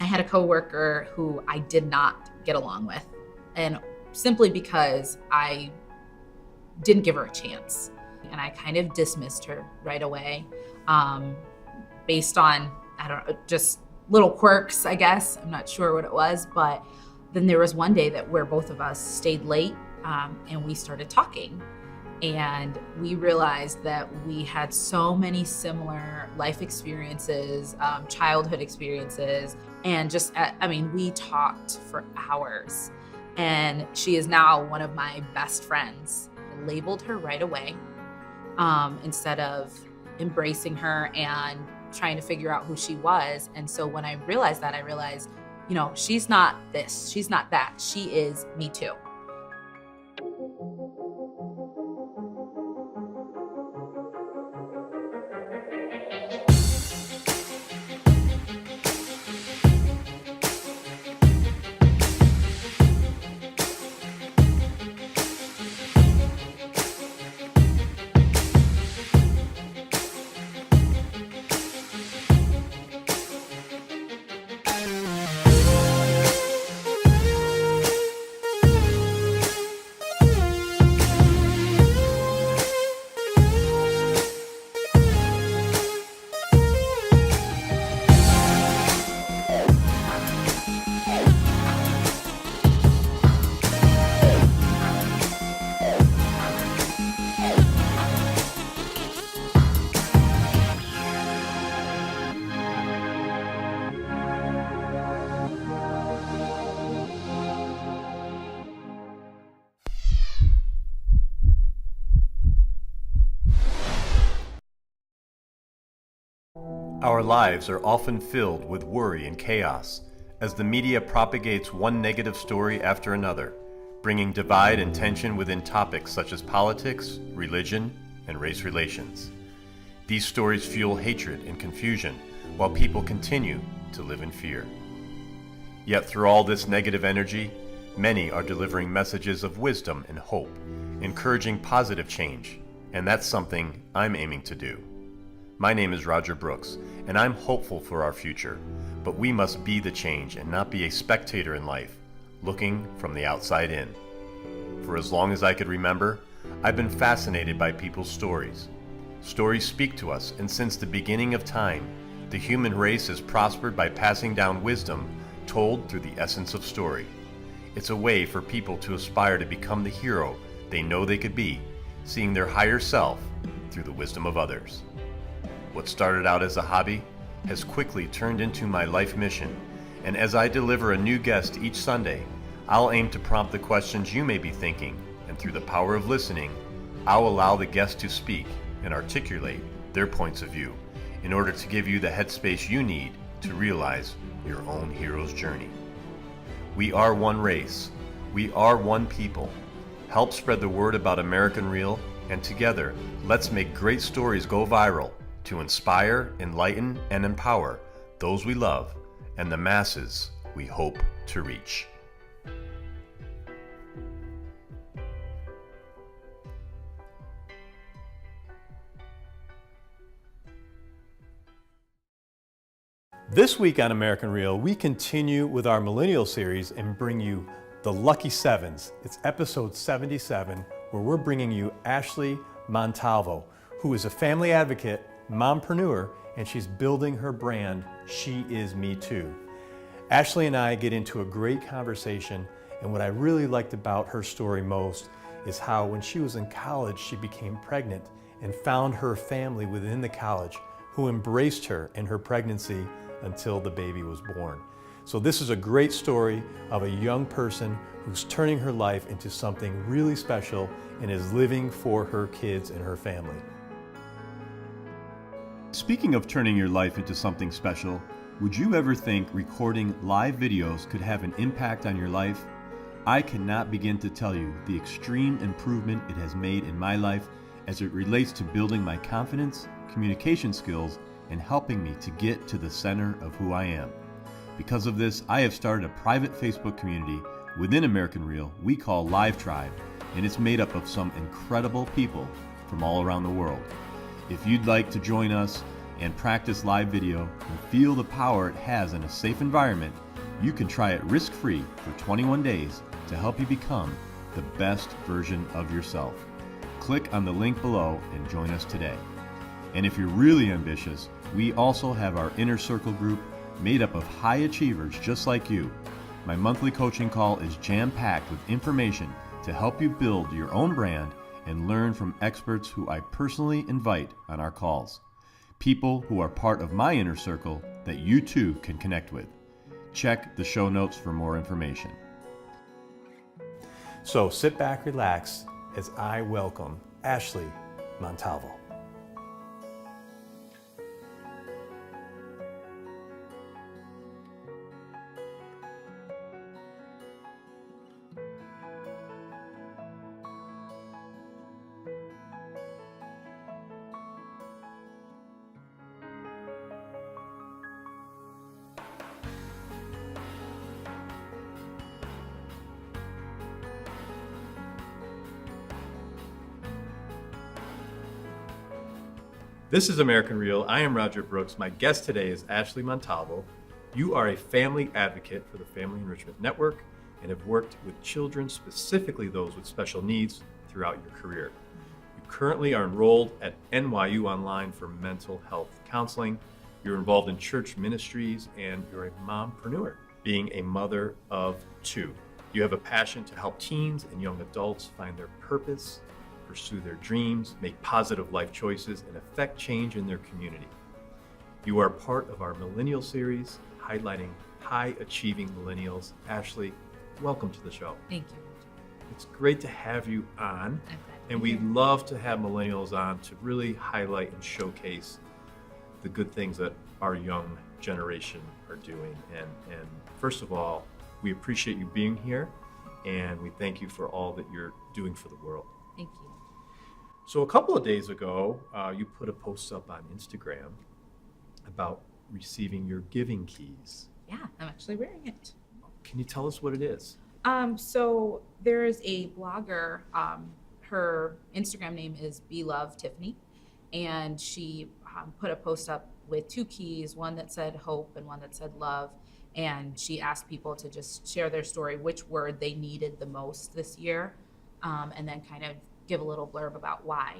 had a coworker who I did not get along with, and simply because I didn't give her a chance. And I kind of dismissed her right away, based on, I don't know, just little quirks, I guess. I'm not sure what it was, but then there was one day where both of us stayed late, and we started talking. And we realized that we had so many similar life experiences, childhood experiences, and we talked for hours. And she is now one of my best friends. I labeled her right away, instead of embracing her and trying to figure out who she was. And so when I realized that, she's not this, she's not that, she is me too. Our lives are often filled with worry and chaos as the media propagates one negative story after another, bringing divide and tension within topics such as politics, religion, and race relations. These stories fuel hatred and confusion while people continue to live in fear. Yet through all this negative energy, many are delivering messages of wisdom and hope, encouraging positive change, and that's something I'm aiming to do. My name is Roger Brooks, and I'm hopeful for our future, but we must be the change and not be a spectator in life, looking from the outside in. For as long as I could remember, I've been fascinated by people's stories. Stories speak to us, and since the beginning of time, the human race has prospered by passing down wisdom told through the essence of story. It's a way for people to aspire to become the hero they know they could be, seeing their higher self through the wisdom of others. What started out as a hobby has quickly turned into my life mission, and as I deliver a new guest each Sunday, I'll aim to prompt the questions you may be thinking, and through the power of listening, I'll allow the guest to speak and articulate their points of view in order to give you the headspace you need to realize your own hero's journey. We are one race. We are one people. Help spread the word about American Real, and together, let's make great stories go viral to inspire, enlighten, and empower those we love and the masses we hope to reach. This week on American Real, we continue with our Millennial Series and bring you the Lucky Sevens. It's episode 77, where we're bringing you Ashley Montalvo, who is a family advocate, mompreneur, and she's building her brand, She Is Me Too. Ashley and I get into a great conversation, and what I really liked about her story most is how when she was in college, she became pregnant and found her family within the college who embraced her in her pregnancy until the baby was born. So this is a great story of a young person who's turning her life into something really special and is living for her kids and her family. Speaking of turning your life into something special, would you ever think recording live videos could have an impact on your life? I cannot begin to tell you the extreme improvement it has made in my life as it relates to building my confidence, communication skills, and helping me to get to the center of who I am. Because of this, I have started a private Facebook community within American Real we call Live Tribe, and it's made up of some incredible people from all around the world. If you'd like to join us and practice live video and feel the power it has in a safe environment, you can try it risk-free for 21 days to help you become the best version of yourself. Click on the link below and join us today. And if you're really ambitious, we also have our Inner Circle group made up of high achievers just like you. My monthly coaching call is jam-packed with information to help you build your own brand and learn from experts who I personally invite on our calls. People who are part of my inner circle that you too can connect with. Check the show notes for more information. So sit back, relax, as I welcome Ashley Montalvo. This is American Real. I am Roger Brooks. My guest today is Ashley Montalvo. You are a family advocate for the Family Enrichment Network and have worked with children, specifically those with special needs, throughout your career. You currently are enrolled at NYU Online for mental health counseling. You're involved in church ministries, and you're a mompreneur, being a mother of two. You have a passion to help teens and young adults find their purpose, pursue their dreams, make positive life choices, and affect change in their community. You are part of our Millennial Series, highlighting high-achieving millennials. Ashley, welcome to the show. Thank you. It's great to have you on, and we love to have millennials on to really highlight and showcase the good things that our young generation are doing. And first of all, we appreciate you being here, and we thank you for all that you're doing for the world. Thank you. So a couple of days ago, you put a post up on Instagram about receiving your giving keys. Yeah, I'm actually wearing it. Can you tell us what it is? So there is a blogger, her Instagram name is Be Love Tiffany, and she put a post up with two keys, one that said hope and one that said love. And she asked people to just share their story, which word they needed the most this year, and then kind of give a little blurb about why.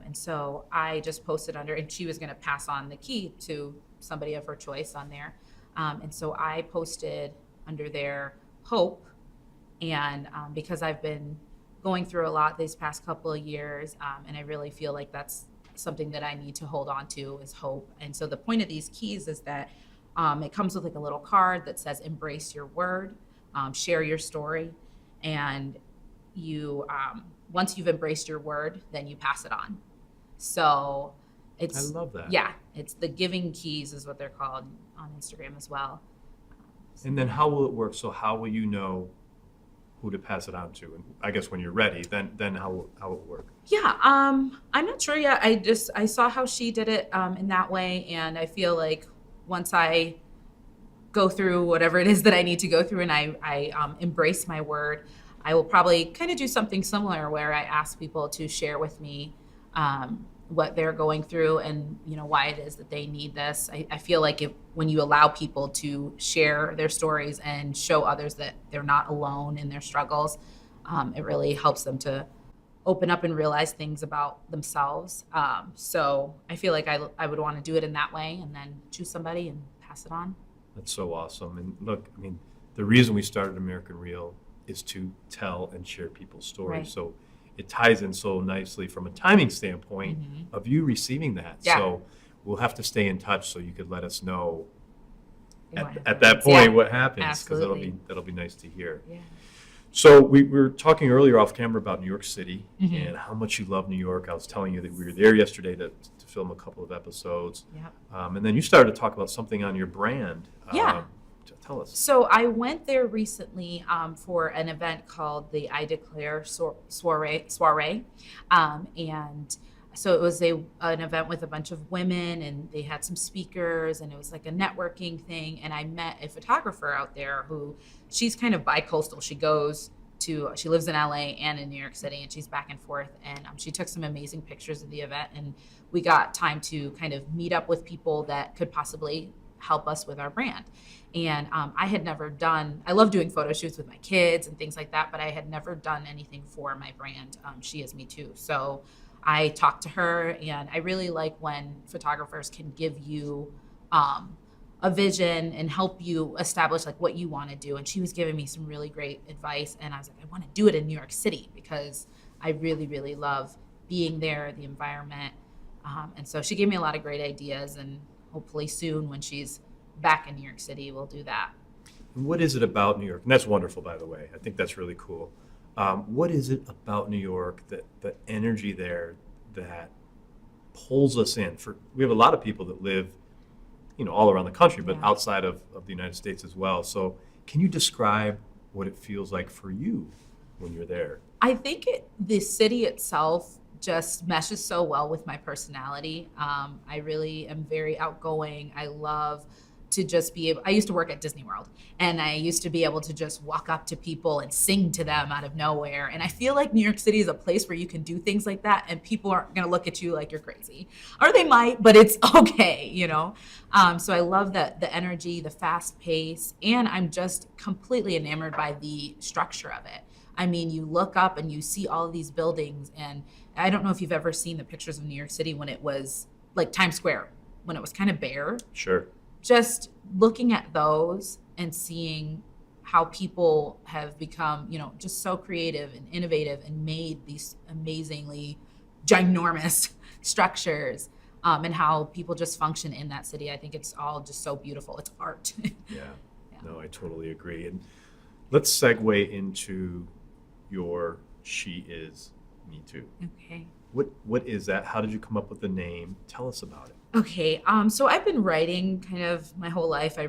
And so I just posted under, and she was going to pass on the key to somebody of her choice on there. And so I posted under there hope. And because I've been going through a lot these past couple of years, and I really feel like that's something that I need to hold on to is hope. And so the point of these keys is that it comes with like a little card that says embrace your word, share your story, and you once you've embraced your word, then you pass it on. So it's, I love that. Yeah, it's the giving keys is what they're called on Instagram as well. And then how will it work? So how will you know who to pass it on to? And I guess when you're ready, then how will it work? Yeah, I'm not sure yet. I saw how she did it in that way, and I feel like once I go through whatever it is that I need to go through and I embrace my word, I will probably kind of do something similar where I ask people to share with me what they're going through and why it is that they need this. I feel like when you allow people to share their stories and show others that they're not alone in their struggles, it really helps them to open up and realize things about themselves. So I feel like I would want to do it in that way and then choose somebody and pass it on. That's so awesome. And look, I mean, the reason we started American Real is to tell and share people's stories. Right. So it ties in so nicely from a timing standpoint of you receiving that. Yeah. So we'll have to stay in touch so you could let us know at that point what happens, because that'll be nice to hear. Yeah. So we were talking earlier off camera about New York City and how much you love New York. I was telling you that we were there yesterday to film a couple of episodes. Yep. And then you started to talk about something on your brand. Yeah. Tell us. So I went there recently for an event called the I Declare Soiree. And so it was an event with a bunch of women, and they had some speakers, and it was like a networking thing. And I met a photographer out there she's kind of bi-coastal. She goes she lives in LA and in New York City, and she's back and forth. And she took some amazing pictures of the event, and we got time to kind of meet up with people that could possibly help us with our brand. And I love doing photo shoots with my kids and things like that, but I had never done anything for my brand. She is Me Too. So I talked to her, and I really like when photographers can give you a vision and help you establish like what you want to do. And she was giving me some really great advice, and I was like, I want to do it in New York City because I really, really love being there, the environment. And so she gave me a lot of great ideas, and hopefully soon when she's back in New York City, we'll do that. What is it about New York? And that's wonderful, by the way. I think that's really cool. What is it about New York, that the energy there that pulls us in? We have a lot of people that live, all around the country, but outside of the United States as well. So can you describe what it feels like for you when you're there? I think the city itself just meshes so well with my personality. I really am very outgoing. I love to just I used to work at Disney World, and I used to be able to just walk up to people and sing to them out of nowhere. And I feel like New York City is a place where you can do things like that, and people aren't going to look at you like you're crazy, or they might, but it's okay, So I love the energy, the fast pace, and I'm just completely enamored by the structure of it. I mean, you look up and you see all of these buildings, and I don't know if you've ever seen the pictures of New York City when it was like Times Square, when it was kind of bare. Sure. Just looking at those and seeing how people have become, just so creative and innovative and made these amazingly ginormous structures, and how people just function in that city. I think it's all just so beautiful. It's art. Yeah. No, I totally agree. And let's segue into your She Is Me Too. Okay. What is that? How did you come up with the name? Tell us about it. Okay, so I've been writing kind of my whole life. I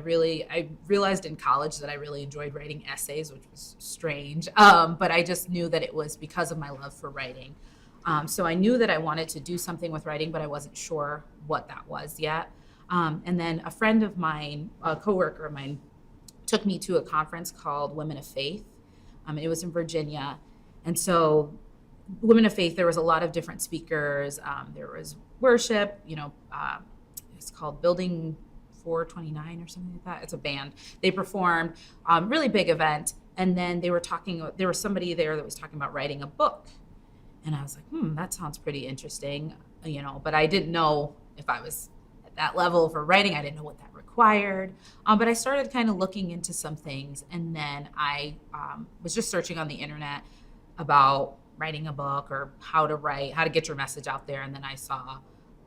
realized in college that I really enjoyed writing essays, which was strange, but I just knew that it was because of my love for writing. So I knew that I wanted to do something with writing, but I wasn't sure what that was yet. And then a friend of mine, a coworker of mine, took me to a conference called Women of Faith. It was in Virginia. And so Women of Faith, there was a lot of different speakers. There was worship, it's called Building 429 or something like that. It's a band. They performed, really big event. And then there was somebody there that was talking about writing a book. And I was like, that sounds pretty interesting, but I didn't know if I was at that level for writing. I didn't know what that required. But I started kind of looking into some things. And then I was just searching on the internet about writing a book or how to get your message out there. And then I saw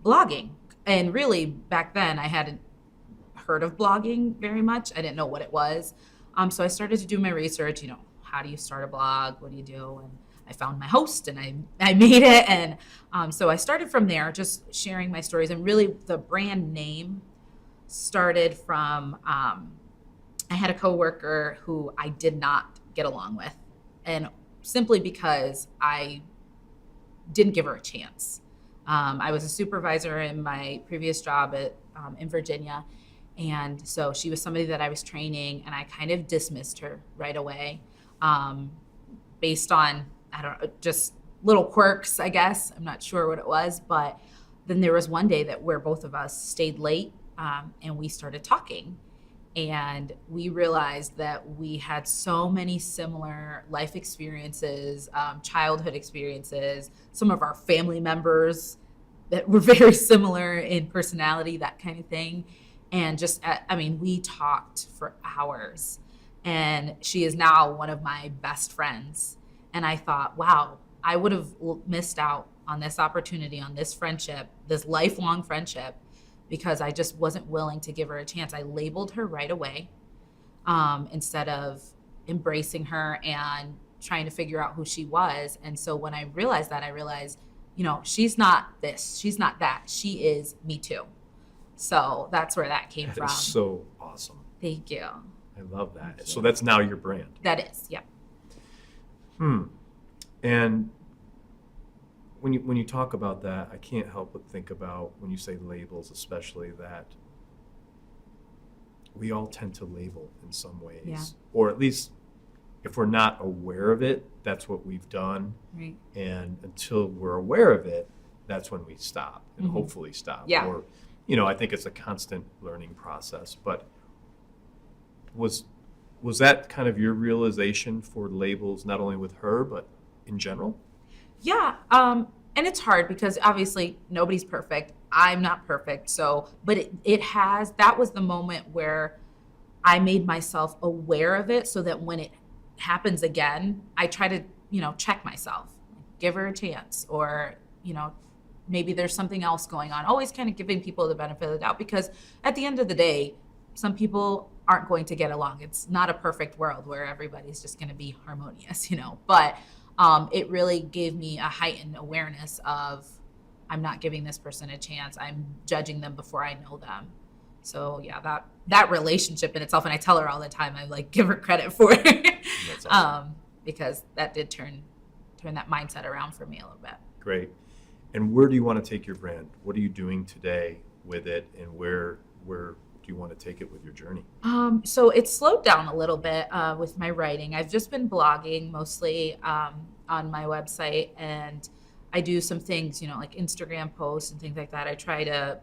blogging. And really back then I hadn't heard of blogging very much. I didn't know what it was. So I started to do my research, how do you start a blog? What do you do? And I found my host and I made it. And so I started from there, just sharing my stories. And really the brand name started from, I had a coworker who I did not get along with. And simply because I didn't give her a chance. I was a supervisor in my previous job in Virginia. And so she was somebody that I was training, and I kind of dismissed her right away based on, just little quirks, I guess. I'm not sure what it was. But then there was one day where both of us stayed late and we started talking. And we realized that we had so many similar life experiences, childhood experiences, some of our family members that were very similar in personality, that kind of thing. And we talked for hours. And she is now one of my best friends. And I thought, wow, I would have missed out on this opportunity, on this friendship, this lifelong friendship, because I just wasn't willing to give her a chance. I labeled her right away instead of embracing her and trying to figure out who she was. And so when I realized that, she's not this, she's not that, she is Me Too. So that's where that came from. That is so awesome. Thank you. I love that. So that's now your brand. That is, yeah. And when you talk about that, I can't help but think about when you say labels, especially, that we all tend to label in some ways, or at least if we're not aware of it, that's what we've done. Right. And until we're aware of it, that's when we stop and hopefully stop. Yeah. Or, I think it's a constant learning process. But was that kind of your realization for labels, not only with her, but in general? Yeah. And it's hard because obviously nobody's perfect. I'm not perfect. So, but that was the moment where I made myself aware of it so that when it happens again, I try to, check myself, give her a chance, or, maybe there's something else going on. Always kind of giving people the benefit of the doubt, because at the end of the day, some people aren't going to get along. It's not a perfect world where everybody's just going to be harmonious, but it really gave me a heightened awareness of, I'm not giving this person a chance. I'm judging them before I know them. So yeah, that relationship in itself, and I tell her all the time, I give her credit for it. That's awesome. Because that did turn that mindset around for me a little bit. Great. And where do you want to take your brand? What are you doing today with it, and where do you want to take it with your journey? So it's slowed down a little bit with my writing. I've just been blogging mostly on my website, and I do some things, like Instagram posts and things like that. I try to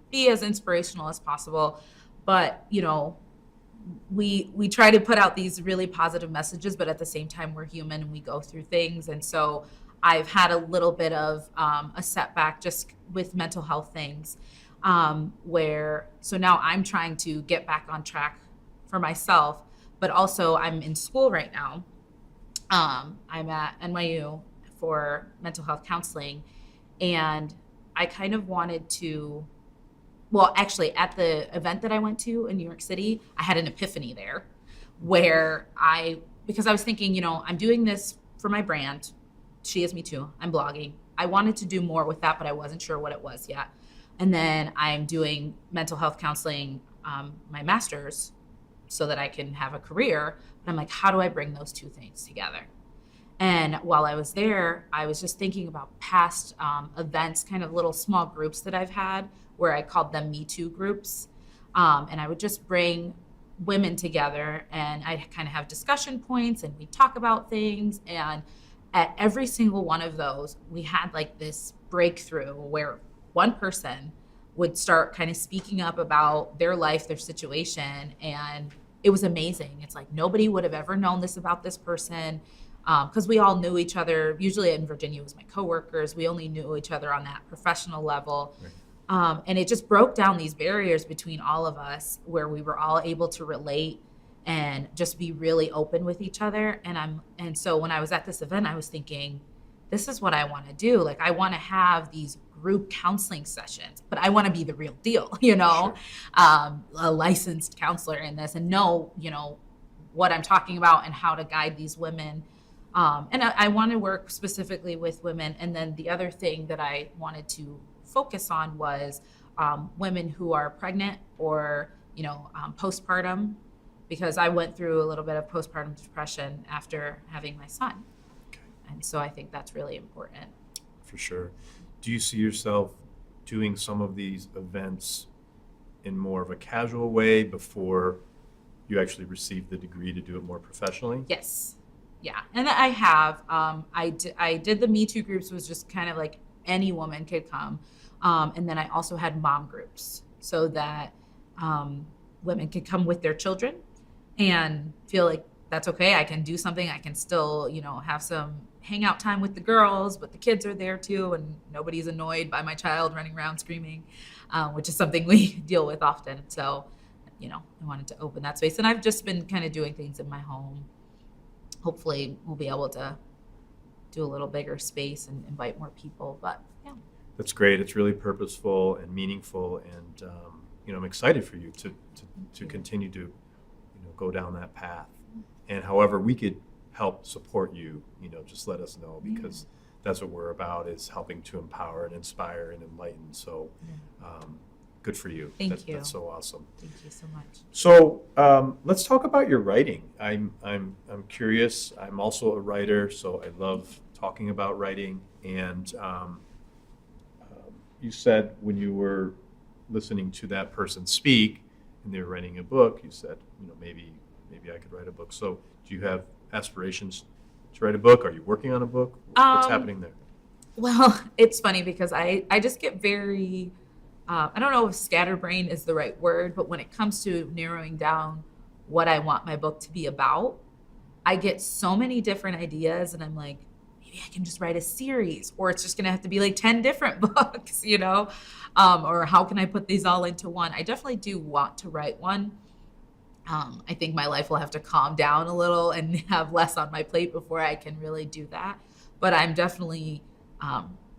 be as inspirational as possible, but we try to put out these really positive messages, but at the same time, we're human and we go through things. And so I've had a little bit of a setback just with mental health things, so now I'm trying to get back on track for myself, but also I'm in school right now. I'm at NYU for mental health counseling, and I kind of wanted to, well, actually at the event that I went to in New York City, I had an epiphany there where because I was thinking, I'm doing this for my brand. She Is Me Too. I'm blogging. I wanted to do more with that, but I wasn't sure what it was yet. And then I'm doing mental health counseling, my master's, so that I can have a career. But I'm like, how do I bring those two things together? And while I was there, I was just thinking about past events, kind of little small groups that I've had where I called them Me Too groups. And I would just bring women together, and I'd kind of have discussion points, and we'd talk about things. And at every single one of those, we had this breakthrough where one person would start kind of speaking up about their life, their situation. And it was amazing. It's like nobody would have ever known this about this person, because we all knew each other. Usually in Virginia, it was my coworkers. We only knew each other on that professional level. Right. And it just broke down these barriers between all of us where we were all able to relate and just be really open with each other. And so when I was at this event, I was thinking, this is what I want to do. I want to have these group counseling sessions, but I want to be the real deal, Sure. A licensed counselor in this, and know, what I'm talking about and how to guide these women. And I want to work specifically with women. And then the other thing that I wanted to focus on was women who are pregnant or, postpartum, because I went through a little bit of postpartum depression after having my son. Okay. And so I think that's really important. For sure. Do you see yourself doing some of these events in more of a casual way before you actually receive the degree to do it more professionally? Yes. Yeah. And I have. I did the Me Too groups, was just kind of any woman could come. And then I also had mom groups so that women could come with their children and feel like that's okay. I can do something. I can still, have some hangout time with the girls, but the kids are there too, and nobody's annoyed by my child running around screaming, which is something we deal with often. So, I wanted to open that space, and I've just been kind of doing things in my home. Hopefully we'll be able to do a little bigger space and invite more people, but yeah. That's great. It's really purposeful and meaningful, and I'm excited for you to continue to go down that path. And however we could help support you, just let us know, because that's what we're about, is helping to empower and inspire and enlighten. So good for you. Thank you. That's so awesome. Thank you so much. So let's talk about your writing. I'm curious. I'm also a writer, so I love talking about writing. And you said when you were listening to that person speak and they were writing a book, you said, maybe I could write a book. So do you have aspirations to write a book? Are you working on a book? What's happening there? Well, it's funny because I just get very, I don't know if scatterbrain is the right word, but when it comes to narrowing down what I want my book to be about, I get so many different ideas and I'm like, maybe I can just write a series, or it's just going to have to be like 10 different books, or how can I put these all into one? I definitely do want to write one. I think my life will have to calm down a little and have less on my plate before I can really do that. But I'm definitely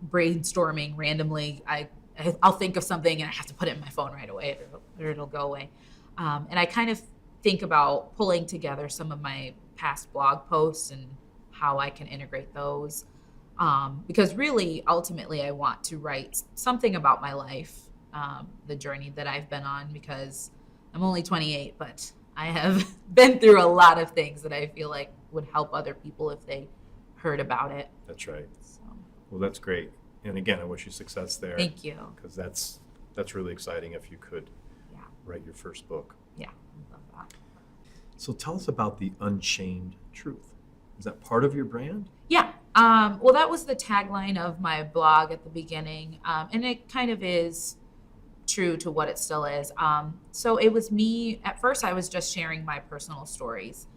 brainstorming randomly. I'll think of something and I have to put it in my phone right away or it'll go away. And I kind of think about pulling together some of my past blog posts and how I can integrate those. Because really, ultimately, I want to write something about my life, the journey that I've been on, because I'm only 28, but I have been through a lot of things that I feel like would help other people if they heard about it. That's right. So. Well, that's great. And again, I wish you success there. Thank you. Because that's really exciting if you could write your first book. Yeah, I love that. So tell us about the Unchained Truth. Is that part of your brand? Yeah. Well, that was the tagline of my blog at the beginning. And it kind of is true to what it still is. So it was me, at first I was just sharing my personal stories.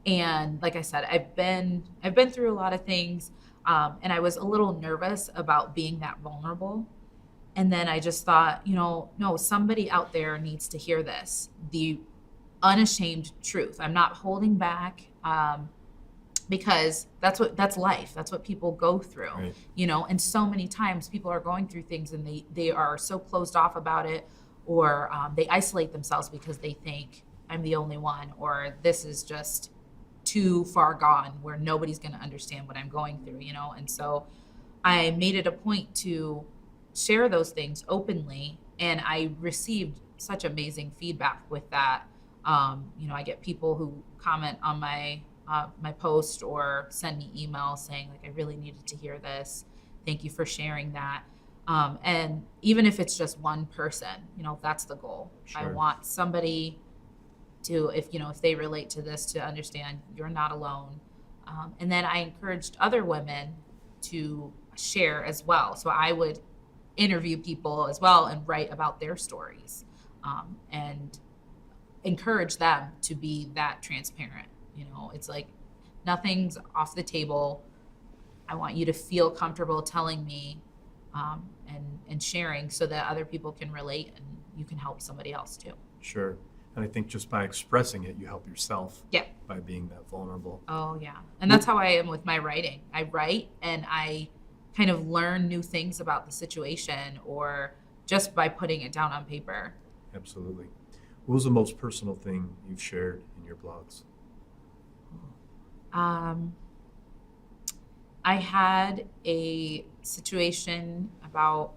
And like I said, I've been through a lot of things. And I was a little nervous about being that vulnerable. And then I just thought, no, somebody out there needs to hear this. The unashamed truth. I'm not holding back. Because that's life. That's what people go through, right. And so many times people are going through things and they are so closed off about it, or they isolate themselves because they think I'm the only one, or this is just too far gone where nobody's going to understand what I'm going through, And so I made it a point to share those things openly, and I received such amazing feedback with that. I get people who comment on my post or send me emails saying like, I really needed to hear this. Thank you for sharing that. And even if it's just one person, that's the goal. Sure. I want somebody to, if they relate to this, to understand you're not alone. And then I encouraged other women to share as well. So I would interview people as well and write about their stories, and encourage them to be that transparent. It's like nothing's off the table. I want you to feel comfortable telling me and sharing so that other people can relate and you can help somebody else too. Sure. And I think just by expressing it, you help yourself. Yeah. By being that vulnerable. Oh, yeah. And that's how I am with my writing. I write and I kind of learn new things about the situation, or just by putting it down on paper. Absolutely. What was the most personal thing you've shared in your blogs? I had a situation about,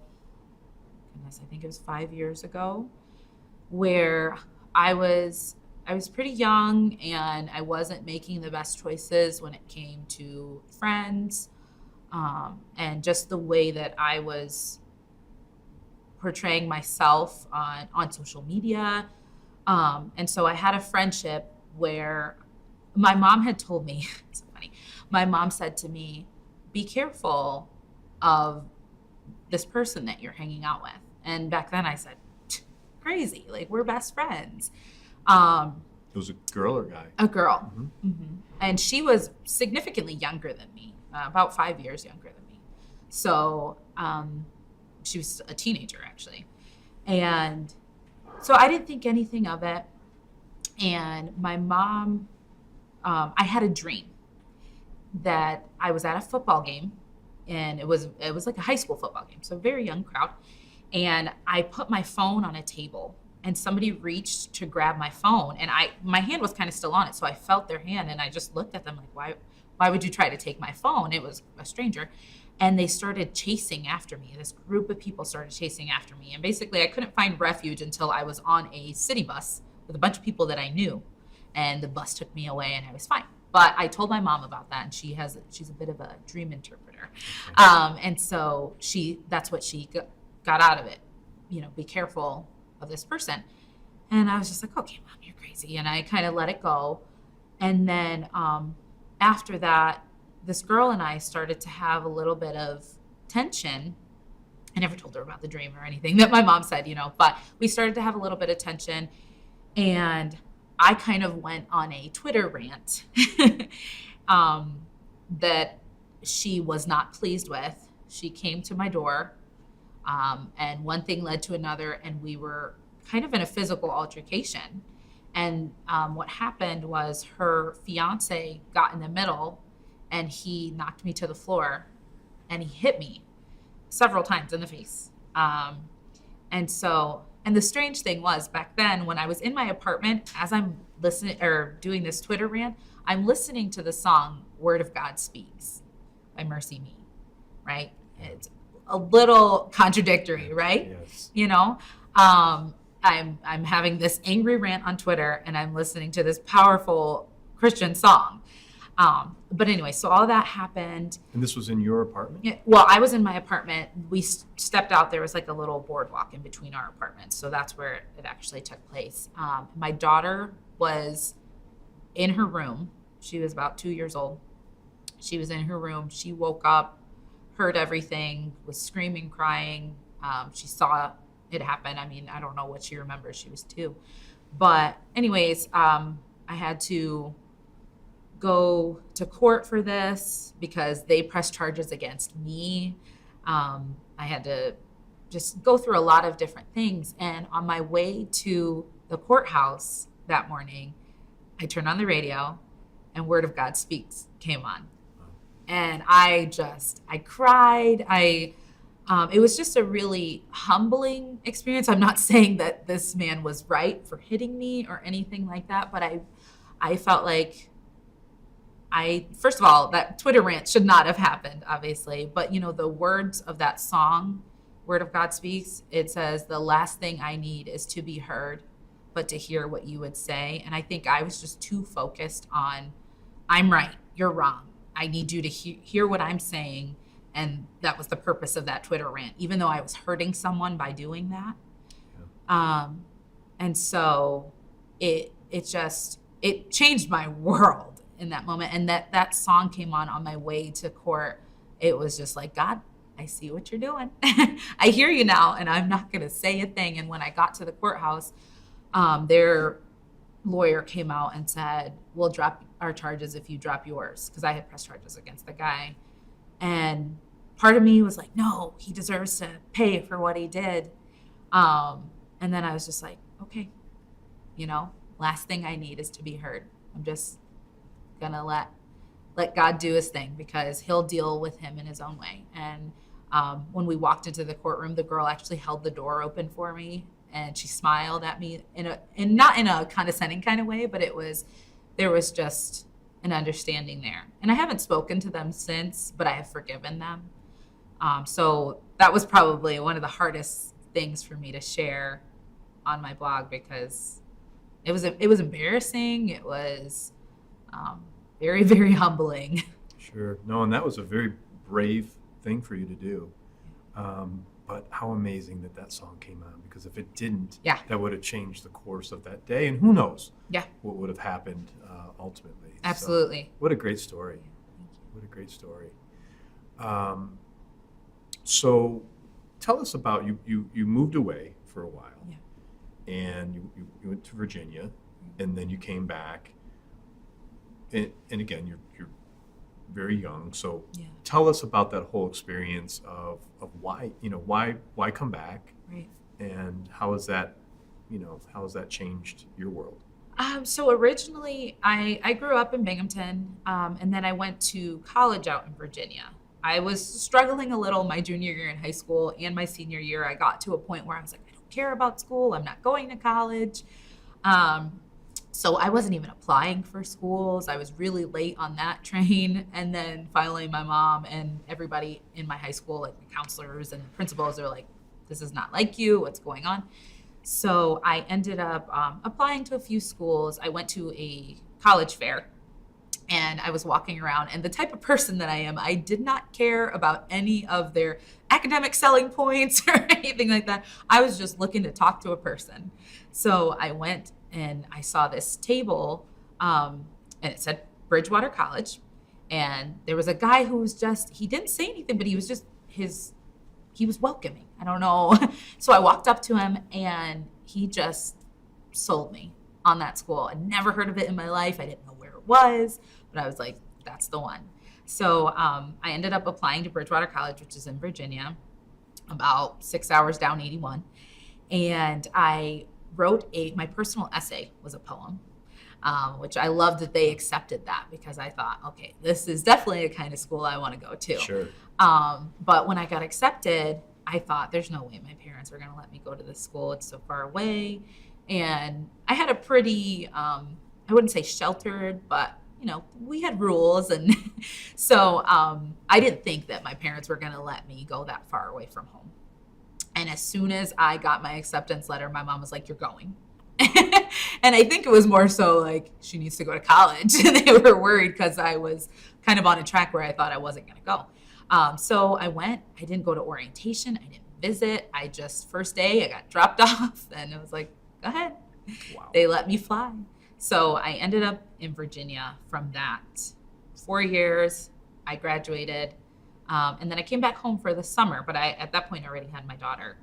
I think it was 5 years ago, where I was pretty young and I wasn't making the best choices when it came to friends, and just the way that I was portraying myself on social media. And so I had a friendship where my mom had told me, it's so funny, my mom said to me, be careful of this person that you're hanging out with. And back then I said, crazy, like we're best friends. It was a girl or guy? A girl. Mm-hmm. Mm-hmm. And she was significantly younger than me, about 5 years younger than me. So she was a teenager actually. And so I didn't think anything of it. And my mom, I had a dream that I was at a football game, and it was like a high school football game, so a very young crowd. And I put my phone on a table, and somebody reached to grab my phone, and my hand was kind of still on it, so I felt their hand, and I just looked at them like, why would you try to take my phone? It was a stranger. And they started chasing after me. This group of people started chasing after me. And basically, I couldn't find refuge until I was on a city bus with a bunch of people that I knew. And the bus took me away, and I was fine. But I told my mom about that, and she's a bit of a dream interpreter. And so that's what she got out of it. Be careful of this person. And I was just like, okay, Mom, you're crazy. And I kind of let it go. And then after that, this girl and I started to have a little bit of tension. I never told her about the dream or anything that my mom said, but we started to have a little bit of tension. And I kind of went on a Twitter rant that she was not pleased with. She came to my door, and one thing led to another, and we were kind of in a physical altercation. And what happened was her fiance got in the middle, and he knocked me to the floor, and he hit me several times in the face. And the strange thing was, back then when I was in my apartment, as I'm listening or doing this Twitter rant, I'm listening to the song Word of God Speaks by Mercy Me, right? It's a little contradictory, right? Yes. I'm having this angry rant on Twitter, and I'm listening to this powerful Christian song. But anyway, so all that happened. And this was in your apartment? Yeah, well, I was in my apartment. We stepped out. There was like a little boardwalk in between our apartments. So that's where it actually took place. My daughter was in her room. She was about 2 years old. She was in her room. She woke up, heard everything, was screaming, crying. She saw it happen. I mean, I don't know what she remembers. She was 2. But anyways, I had to go to court for this because they pressed charges against me. I had to just go through a lot of different things. And on my way to the courthouse that morning, I turned on the radio and Word of God Speaks came on. And I cried. It was just a really humbling experience. I'm not saying that this man was right for hitting me or anything like that, but I felt like first of all, that Twitter rant should not have happened, obviously. But, the words of that song, Word of God Speaks, it says, the last thing I need is to be heard, but to hear what you would say. And I think I was just too focused on, I'm right, you're wrong. I need you to hear what I'm saying. And that was the purpose of that Twitter rant, even though I was hurting someone by doing that. Yeah. And so it changed my world in that moment. And that song came on my way to court. It was just like, God, I see what you're doing. I hear you now, and I'm not going to say a thing. And when I got to the courthouse, their lawyer came out and said, we'll drop our charges if you drop yours, because I had pressed charges against the guy. And part of me was like, no, he deserves to pay for what he did. And then I was just like, okay, last thing I need is to be heard. I'm just gonna let God do his thing, because he'll deal with him in his own way. And when we walked into the courtroom, the girl actually held the door open for me, and she smiled at me in not in a condescending kind of way, but there was just an understanding there. And I haven't spoken to them since, but I have forgiven them. So that was probably one of the hardest things for me to share on my blog, because it was embarrassing. It was very, very humbling. Sure. No, and that was a very brave thing for you to do. But how amazing that song came on, because if it didn't, that would have changed the course of that day. And who knows what would have happened ultimately. Absolutely. So, what a great story. What a great story. So tell us about, you moved away for a while. Yeah. And you went to Virginia, and then you came back. And again, you're very young, so tell us about that whole experience of why come back, right? And how has that changed your world? So originally, I grew up in Binghamton, and then I went to college out in Virginia. I was struggling a little my junior year in high school and my senior year. I got to a point where I was like, I don't care about school. I'm not going to college. So I wasn't even applying for schools. I was really late on that train. And then finally my mom and everybody in my high school, like the counselors and the principals, are like, this is not like you. What's going on? So I ended up applying to a few schools. I went to a college fair, and I was walking around, and the type of person that I am, I did not care about any of their academic selling points or anything like that. I was just looking to talk to a person. So I went and I saw this table, and it said Bridgewater College. And there was a guy who was he didn't say anything, but he was he was welcoming. I don't know. So I walked up to him and he just sold me on that school. I'd never heard of it in my life. I didn't know where it was, but I was like, that's the one. So I ended up applying to Bridgewater College, which is in Virginia, about 6 hours down 81. And I wrote my personal essay was a poem, which I loved that they accepted that, because I thought, okay, this is definitely a kind of school I want to go to. Sure. But when I got accepted, I thought there's no way my parents are going to let me go to this school. It's so far away. And I had a pretty, I wouldn't say sheltered, but we had rules. And so I didn't think that my parents were going to let me go that far away from home. And as soon as I got my acceptance letter, my mom was like, you're going. And I think it was more so like she needs to go to college. And they were worried because I was kind of on a track where I thought I wasn't going to go. So I went. I didn't go to orientation. I didn't visit. First day, I got dropped off. And it was like, go ahead. Wow. They let me fly. So I ended up in Virginia from that. 4 years, I graduated. And then I came back home for the summer, but at that point already had my daughter.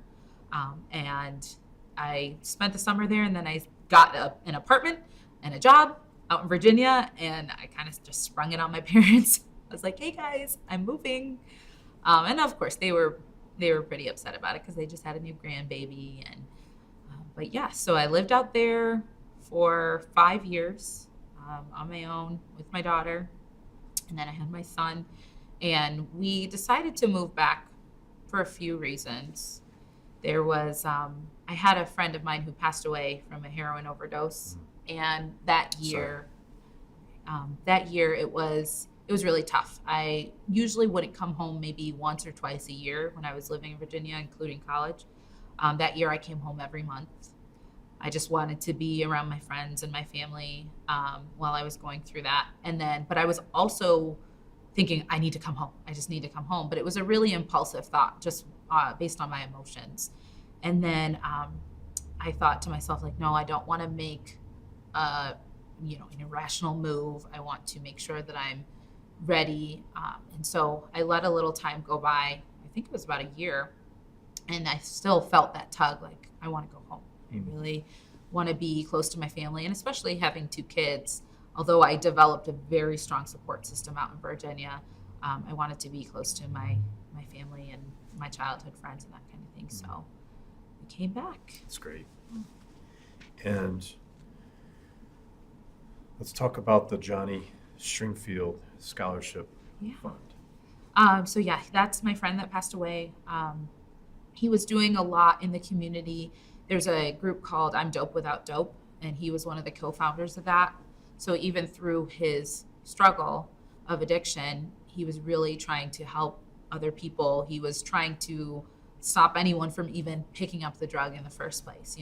And I spent the summer there, and then I got an apartment and a job out in Virginia, and I kind of just sprung it on my parents. I was like, hey guys, I'm moving. And of course they were pretty upset about it because they just had a new grandbaby. And but yeah, so I lived out there for 5 years on my own with my daughter, and then I had my son. And we decided to move back for a few reasons. There was, I had a friend of mine who passed away from a heroin overdose. And that year it was really tough. I usually wouldn't come home maybe once or twice a year when I was living in Virginia, including college. That year I came home every month. I just wanted to be around my friends and my family while I was going through that. But I was also thinking, I need to come home. I just need to come home. But it was a really impulsive thought, just based on my emotions. And then I thought to myself, like, no, I don't want to make an irrational move. I want to make sure that I'm ready. And so I let a little time go by. I think it was about a year. And I still felt that tug, like, I want to go home. I really want to be close to my family, and especially having 2 kids. Although I developed a very strong support system out in Virginia, I wanted to be close to my family and my childhood friends and that kind of thing. So we came back. That's great. And let's talk about the Johnny Stringfield Scholarship Fund. So yeah, that's my friend that passed away. He was doing a lot in the community. There's a group called I'm Dope Without Dope, and he was one of the co-founders of that. So even through his struggle of addiction, he was really trying to help other people. He was trying to stop anyone from even picking up the drug in the first place,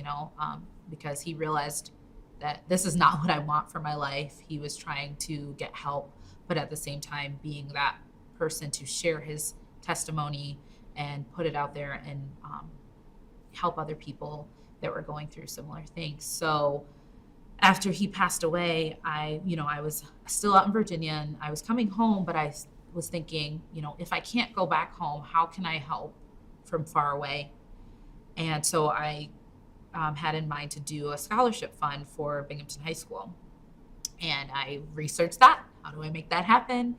because he realized that this is not what I want for my life. He was trying to get help, but at the same time being that person to share his testimony and put it out there and help other people that were going through similar things. So after he passed away, I was still out in Virginia and I was coming home, but I was thinking, if I can't go back home, how can I help from far away? And so I had in mind to do a scholarship fund for Binghamton High School. And I researched that. How do I make that happen?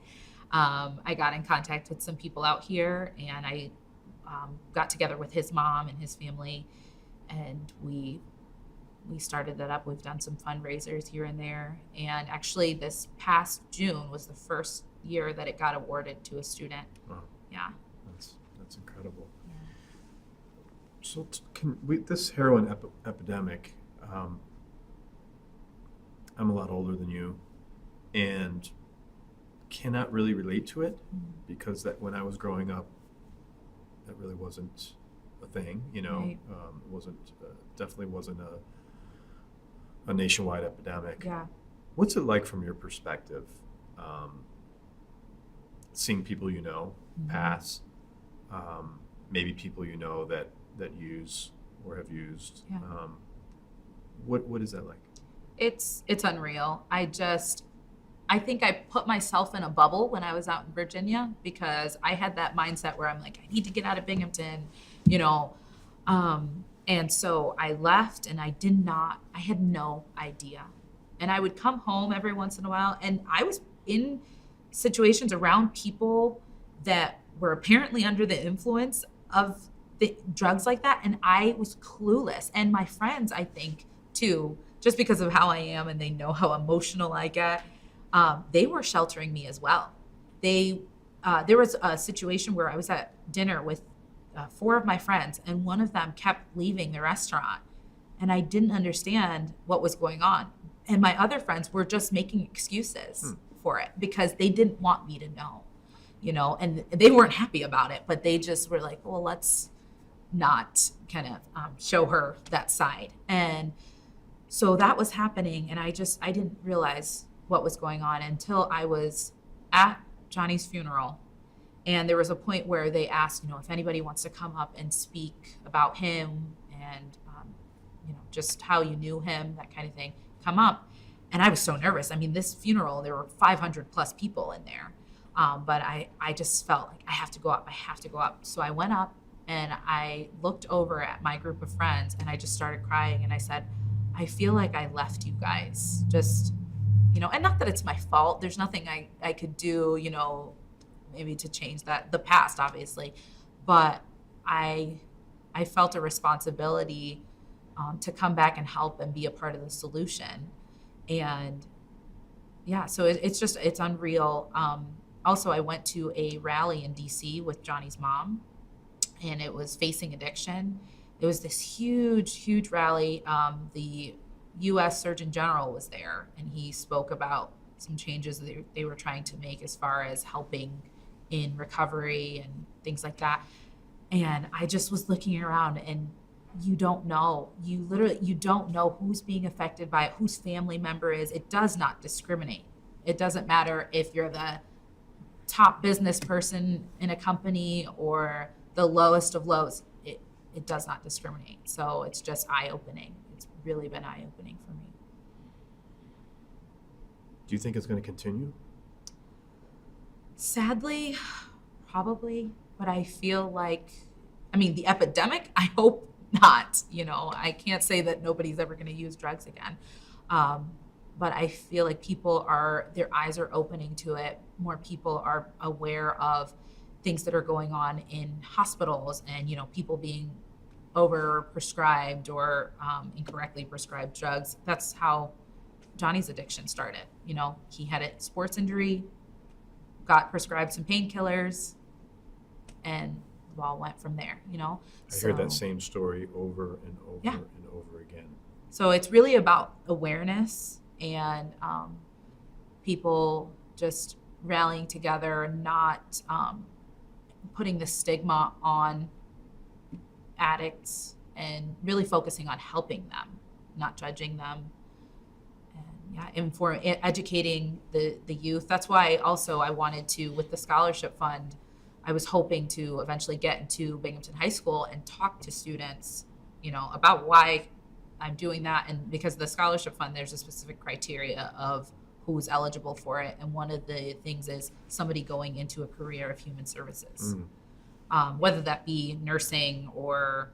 I got in contact with some people out here, and I got together with his mom and his family, and we started that up. We've done some fundraisers here and there. And actually this past June was the first year that it got awarded to a student. Wow. Yeah. That's incredible. Yeah. So this heroin epidemic, I'm a lot older than you and cannot really relate to it because that when I was growing up, that really wasn't a thing, Right. It wasn't, definitely wasn't a nationwide epidemic. Yeah. What's it like from your perspective, seeing people pass, maybe people that use or have used? Yeah. What is that like? It's unreal. I I think I put myself in a bubble when I was out in Virginia, because I had that mindset where I'm like, I need to get out of Binghamton, you know. And so I left, and I had no idea. And I would come home every once in a while, and I was in situations around people that were apparently under the influence of the drugs like that. And I was clueless. And my friends, I think too, just because of how I am, and they know how emotional I get, they were sheltering me as well. There was a situation where I was at dinner with 4 of my friends, and one of them kept leaving the restaurant, and I didn't understand what was going on. And my other friends were just making excuses for it because they didn't want me to know, you know, and they weren't happy about it, but they just were like, well, let's not kind of show her that side. And so that was happening, and I didn't realize what was going on until I was at Johnny's funeral. And there was a point where they asked, you know, if anybody wants to come up and speak about him and, you know, just how you knew him, that kind of thing, come up. And I was so nervous. I mean, this funeral, there were 500 plus people in there. But I just felt like I have to go up. So I went up, and I looked over at my group of friends, and I just started crying. And I said, I feel like I left you guys, just, you know, and not that it's my fault. There's nothing I could do, you know, maybe to change the past, obviously. But I felt a responsibility to come back and help and be a part of the solution. And yeah, so it's unreal. Also, I went to a rally in DC with Johnny's mom, and it was Facing Addiction. It was this huge rally. The U.S. Surgeon General was there, and he spoke about some changes that they were trying to make as far as helping in recovery and things like that. And I just was looking around, and you don't know who's being affected by it, whose family member is. It does not discriminate. It doesn't matter if you're the top business person in a company or the lowest of lows. It does not discriminate. So it's just eye-opening. It's really been eye-opening for me. Do you think it's going to continue? Sadly, probably. But I feel like, I mean, the epidemic, I hope not. You know, I can't say that nobody's ever going to use drugs again. But I feel like their eyes are opening to it. More people are aware of things that are going on in hospitals, and, you know, people being over-prescribed or incorrectly prescribed drugs. That's how Johnny's addiction started. You know, he had a sports injury, got prescribed some painkillers, and the ball went from there, you know? I hear that same story over and over and over again. So it's really about awareness and people just rallying together, not putting the stigma on addicts, and really focusing on helping them, not judging them. And educating the youth. That's why also I wanted to, with the scholarship fund, I was hoping to eventually get into Binghamton High School and talk to students, you know, about why I'm doing that. And because of the scholarship fund, there's a specific criteria of who's eligible for it. And one of the things is somebody going into a career of human services, whether that be nursing or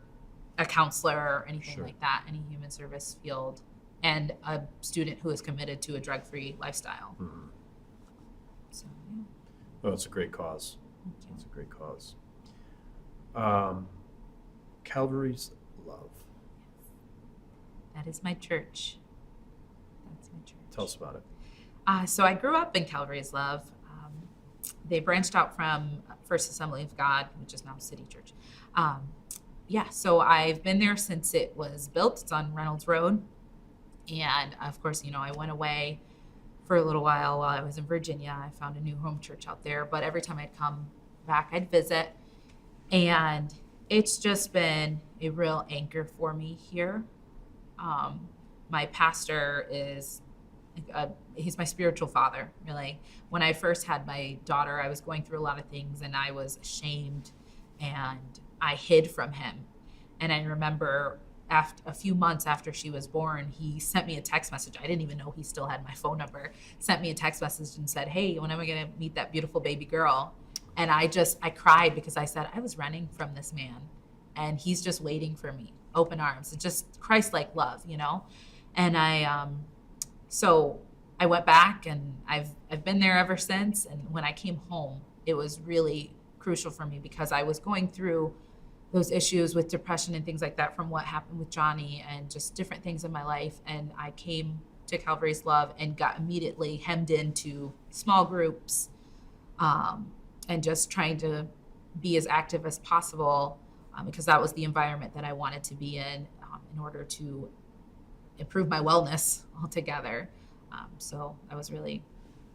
a counselor or anything like that, any human service field, and a student who is committed to a drug-free lifestyle. So, yeah. Oh, it's a great cause. It's a great cause. Calvary's Love. That is my church. That's my church. Tell us about it. So I grew up in Calvary's Love. They branched out from First Assembly of God, which is now City Church. So I've been there since it was built. It's on Reynolds Road. And of course, you know, I went away for a little while I was in Virginia. I found a new home church out there, but every time I'd come back, I'd visit. And it's just been a real anchor for me here. My pastor is, he's my spiritual father, really. When I first had my daughter, I was going through a lot of things, and I was ashamed, and I hid from him. And I remember after a few months after she was born, he sent me a text message. I didn't even know he still had my phone number. Sent me a text message and said, "Hey, when am I going to meet that beautiful baby girl?" And I cried because I said, I was running from this man and he's just waiting for me, open arms. It's just Christ-like love, you know? And so I went back and I've been there ever since. And when I came home, it was really crucial for me because I was going through those issues with depression and things like that from what happened with Johnny and just different things in my life. And I came to Calvary's Love and got immediately hemmed into small groups, and just trying to be as active as possible, because that was the environment that I wanted to be in order to improve my wellness altogether. So that was really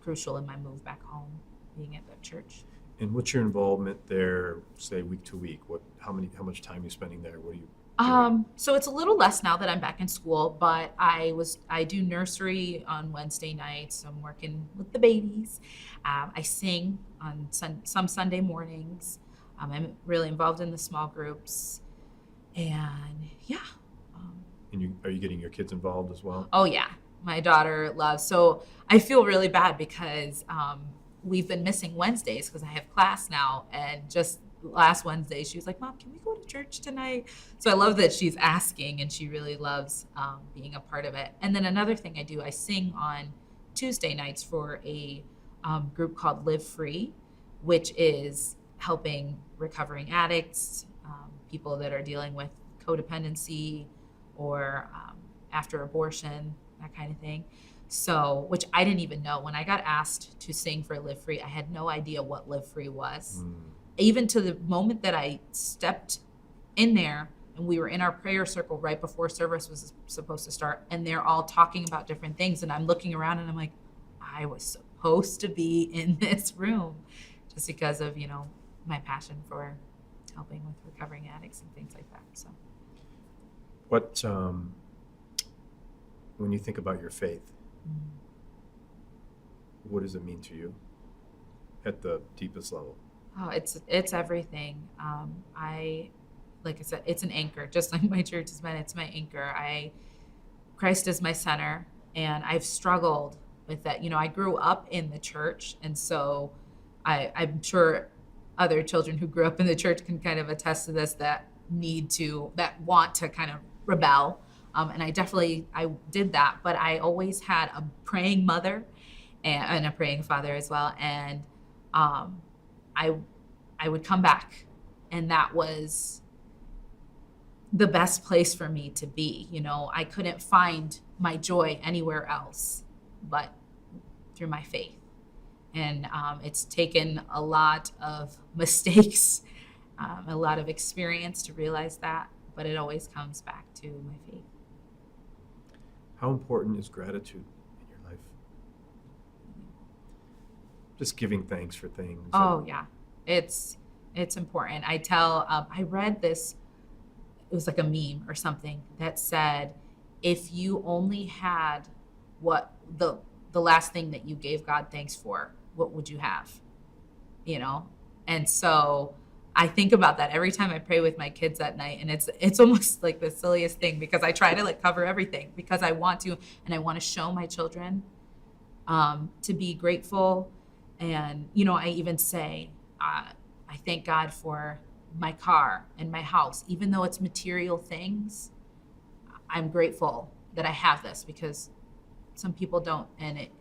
crucial in my move back home, being at that church. And what's your involvement there, say week to week? How much time are you spending there? What are you doing? So it's a little less now that I'm back in school, but I do nursery on Wednesday nights. I'm working with the babies. I sing on some Sunday mornings. I'm really involved in the small groups, and yeah. And are you getting your kids involved as well? Oh yeah, my daughter loves. So I feel really bad because we've been missing Wednesdays because I have class now, and just last Wednesday she was like, "Mom, can we go to church tonight?" So I love that she's asking, and she really loves being a part of it. And then another thing I do, I sing on Tuesday nights for a group called Live Free, which is helping recovering addicts, people that are dealing with codependency or after abortion, that kind of thing. So, which I didn't even know. When I got asked to sing for Live Free, I had no idea what Live Free was. Even to the moment that I stepped in there and we were in our prayer circle right before service was supposed to start, and they're all talking about different things, and I'm looking around and I'm like, I was supposed to be in this room, just because of, you know, my passion for helping with recovering addicts and things like that. So what when you think about your faith, what does it mean to you at the deepest level? Oh, it's everything. Like I said, it's an anchor, just like my church has been. It's my anchor. Christ is my center, and I've struggled with that. You know, I grew up in the church, and so I'm sure other children who grew up in the church can kind of attest to this, that want to kind of rebel. And I did that, but I always had a praying mother and a praying father as well. And I would come back, and that was the best place for me to be. You know, I couldn't find my joy anywhere else but through my faith. And it's taken a lot of mistakes, a lot of experience to realize that, but it always comes back to my faith. How important is gratitude in your life? Just giving thanks for things. Oh yeah, it's important. I read this, it was like a meme or something that said, if you only had what the last thing that you gave God thanks for, what would you have? You know? And so I think about that every time I pray with my kids at night, and it's almost like the silliest thing, because I try to like cover everything because I want to, and I want to show my children to be grateful. And, you know, I even say, I thank God for my car and my house, even though it's material things. I'm grateful that I have this, because some people don't, and it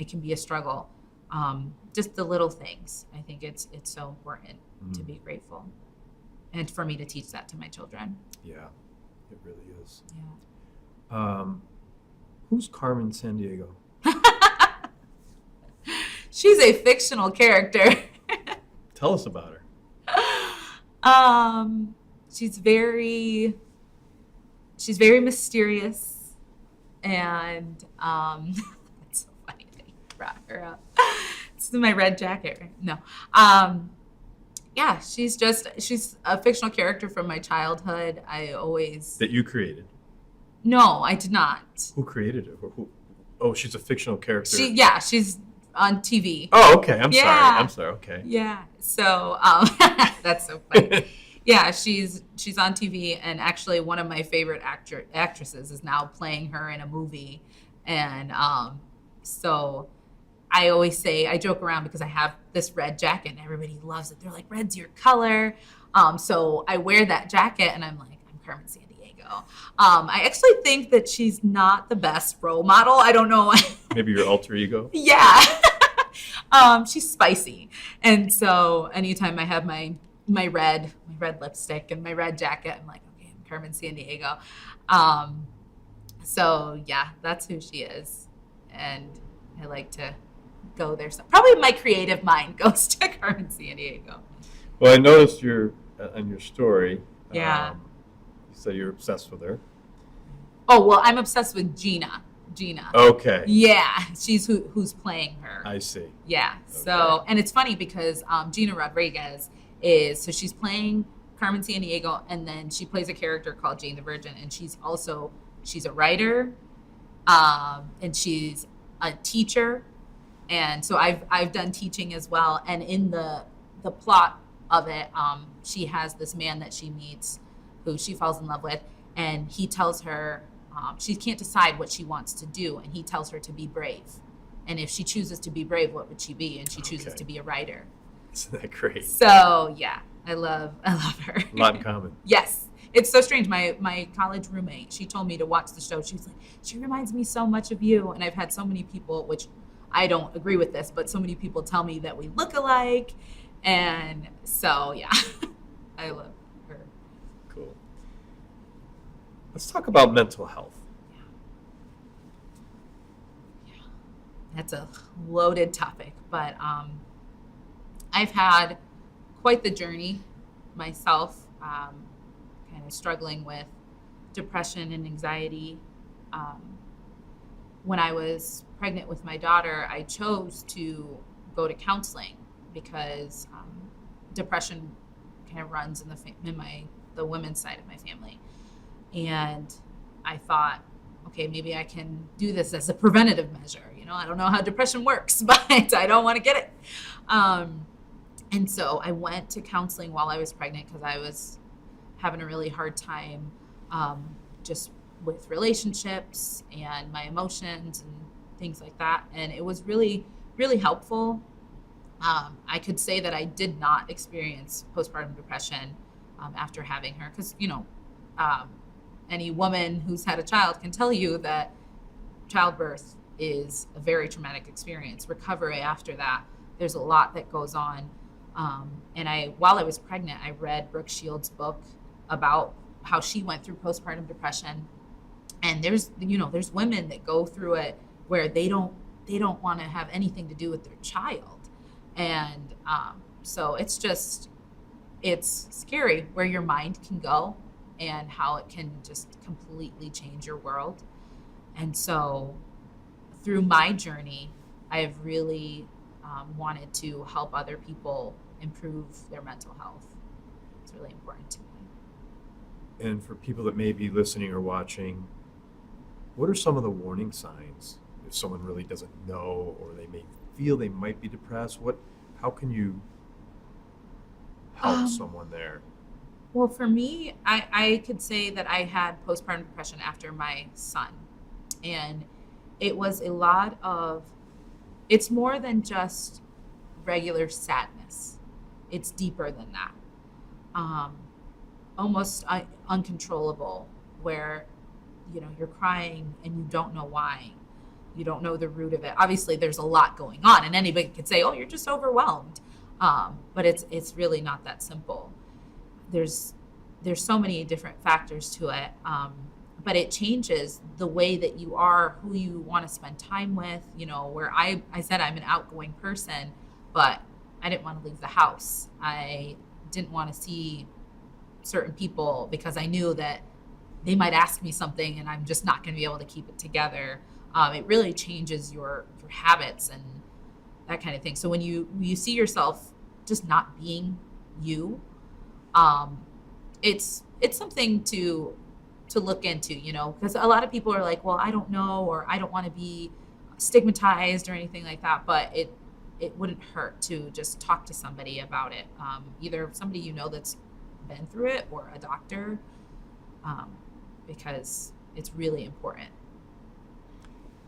can be a struggle. Just the little things. I think it's so important to be grateful, and for me to teach that to my children. Yeah, it really is. Yeah. Who's Carmen Sandiego? She's a fictional character. Tell us about her. She's very mysterious, and that's so funny that you brought her up. It's my red jacket. No. Yeah, she's a fictional character from my childhood. That you created? No, I did not. Who created her? Oh, she's a fictional character. She's on TV. Oh, okay. I'm sorry. Okay. Yeah. So that's so funny. Yeah, she's on TV, and actually one of my favorite actresses is now playing her in a movie, and so I always say, I joke around because I have this red jacket and everybody loves it. They're like, red's your color. So I wear that jacket and I'm like, I'm Carmen Sandiego. I actually think that she's not the best role model. I don't know. Maybe your alter ego? Yeah. She's spicy. And so anytime I have my red lipstick and my red jacket, I'm like, okay, I'm Carmen Sandiego. So yeah, that's who she is. And I like to go there. So probably my creative mind goes to Carmen Sandiego. Well, I noticed on your story. Yeah. You said you're obsessed with her. Oh, well, I'm obsessed with Gina. Okay. Yeah, she's who's playing her. I see. Yeah. Okay. So, and it's funny because Gina Rodriguez she's playing Carmen Sandiego, and then she plays a character called Jane the Virgin, and she's a writer, and she's a teacher, and so I've done teaching as well. And in the plot of it, she has this man that she meets, who she falls in love with, and he tells her she can't decide what she wants to do, and he tells her to be brave. And if she chooses to be brave, what would she be? And she chooses to be a writer. Isn't that great? So yeah, I love her. A lot in common. Yes. It's so strange. My college roommate, she told me to watch the show. She was like, she reminds me so much of you. And I've had so many people, which I don't agree with this, but so many people tell me that we look alike. And so, yeah, I love her. Cool. Let's talk about mental health. Yeah. That's a loaded topic, but I've had quite the journey myself, kind of struggling with depression and anxiety. When I was pregnant with my daughter, I chose to go to counseling because depression kind of runs in the women's side of my family. And I thought, okay, maybe I can do this as a preventative measure. I don't know how depression works, but I don't want to get it. And so I went to counseling while I was pregnant because I was having a really hard time just with relationships and my emotions and things like that. And it was really, really helpful. I could say that I did not experience postpartum depression after having her because, any woman who's had a child can tell you that childbirth is a very traumatic experience. Recovery after that, there's a lot that goes on. And while I was pregnant, I read Brooke Shields' book about how she went through postpartum depression. And there's women that go through it where they don't want to have anything to do with their child. And so it's scary where your mind can go and how it can just completely change your world. And so through my journey, I've really wanted to help other people improve their mental health. It's really important to me. And for people that may be listening or watching, what are some of the warning signs if someone really doesn't know or they may feel they might be depressed? How can you help someone there? Well, for me, I could say that I had postpartum depression after my son. And it was a lot of, it's more than just regular sadness. It's deeper than that. Almost uncontrollable, where, you're crying and you don't know why. You don't know the root of it. Obviously, there's a lot going on, and anybody could say, oh, you're just overwhelmed. But it's really not that simple. There's so many different factors to it. But it changes the way that you are, who you want to spend time with, where I said I'm an outgoing person, but I didn't want to leave the house. I didn't want to see certain people because I knew that they might ask me something and I'm just not going to be able to keep it together. It really changes your habits and that kind of thing. So when you see yourself just not being you, it's something to look into, because a lot of people are like, well, I don't know, or I don't want to be stigmatized or anything like that. But it wouldn't hurt to just talk to somebody about it. Either somebody that's been through it or a doctor, because it's really important.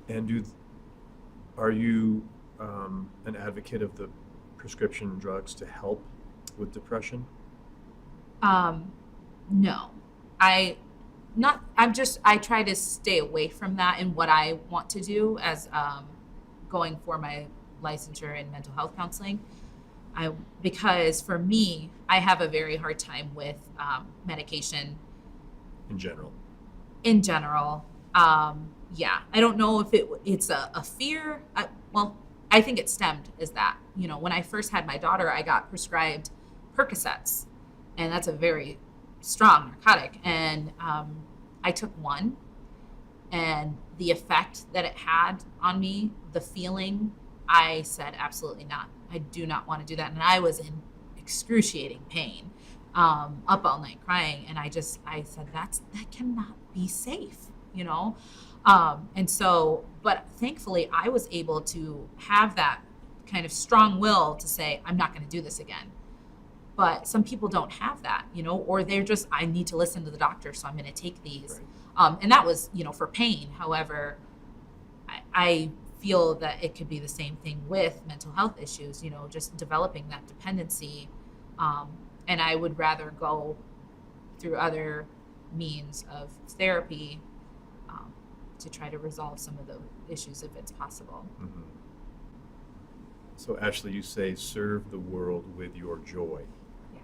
And are you an advocate of the prescription drugs to help with depression? No, I try to stay away from that in what I want to do as going for my licensure in mental health counseling. Because for me, I have a very hard time with medication In general. Yeah, I don't know if it's a fear. I think it stemmed as that. When I first had my daughter, I got prescribed Percocets, and that's a very strong narcotic. And I took one, and the effect that it had on me, the feeling, I said, absolutely not. I do not want to do that. And I was in excruciating pain, up all night crying. And I said, that cannot be safe, And so, but thankfully I was able to have that kind of strong will to say, I'm not going to do this again. But some people don't have that, or they're just, I need to listen to the doctor, so I'm going to take these. Right. And that was, for pain. However, I feel that it could be the same thing with mental health issues, just developing that dependency. And I would rather go through other means of therapy to try to resolve some of the issues if it's possible. Mm-hmm. So Ashley, you say, serve the world with your joy. Yeah.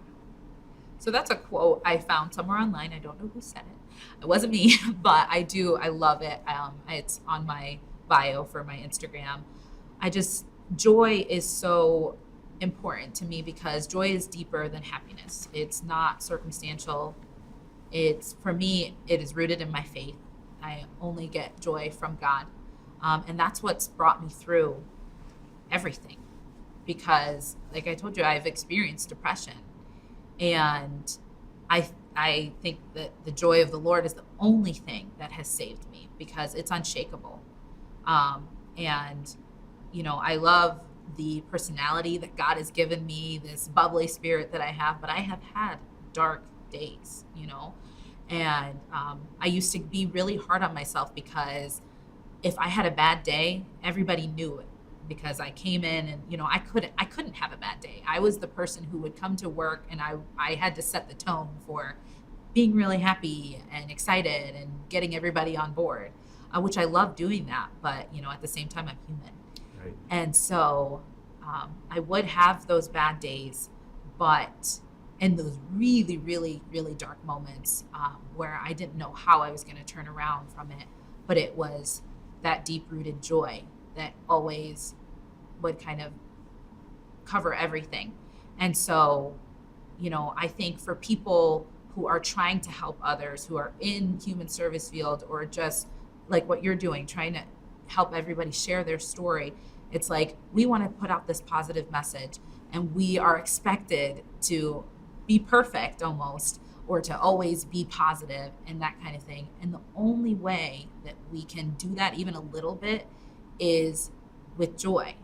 So that's a quote I found somewhere online. I don't know who said it. It wasn't me, but I love it. It's on my bio for my Instagram. Joy is so important to me because joy is deeper than happiness. It's not circumstantial. For me, it is rooted in my faith. I only get joy from God. And that's what's brought me through everything. Because, like I told you, I've experienced depression. And I think that the joy of the Lord is the only thing that has saved me because it's unshakable. And, I love the personality that God has given me, this bubbly spirit that I have, but I have had dark days, And I used to be really hard on myself because if I had a bad day, everybody knew it because I came in and, I couldn't have a bad day. I was the person who would come to work and I had to set the tone for being really happy and excited and getting everybody on board, which I love doing that. But, at the same time, I'm human. Right. And so I would have those bad days, but in those really, really, really dark moments where I didn't know how I was going to turn around from it, but it was that deep-rooted joy that always would kind of cover everything. And so, I think for people who are trying to help others, who are in human service field or just like what you're doing, trying to help everybody share their story, it's like we want to put out this positive message and we are expected to be perfect almost, or to always be positive and that kind of thing. And the only way that we can do that even a little bit is with joy.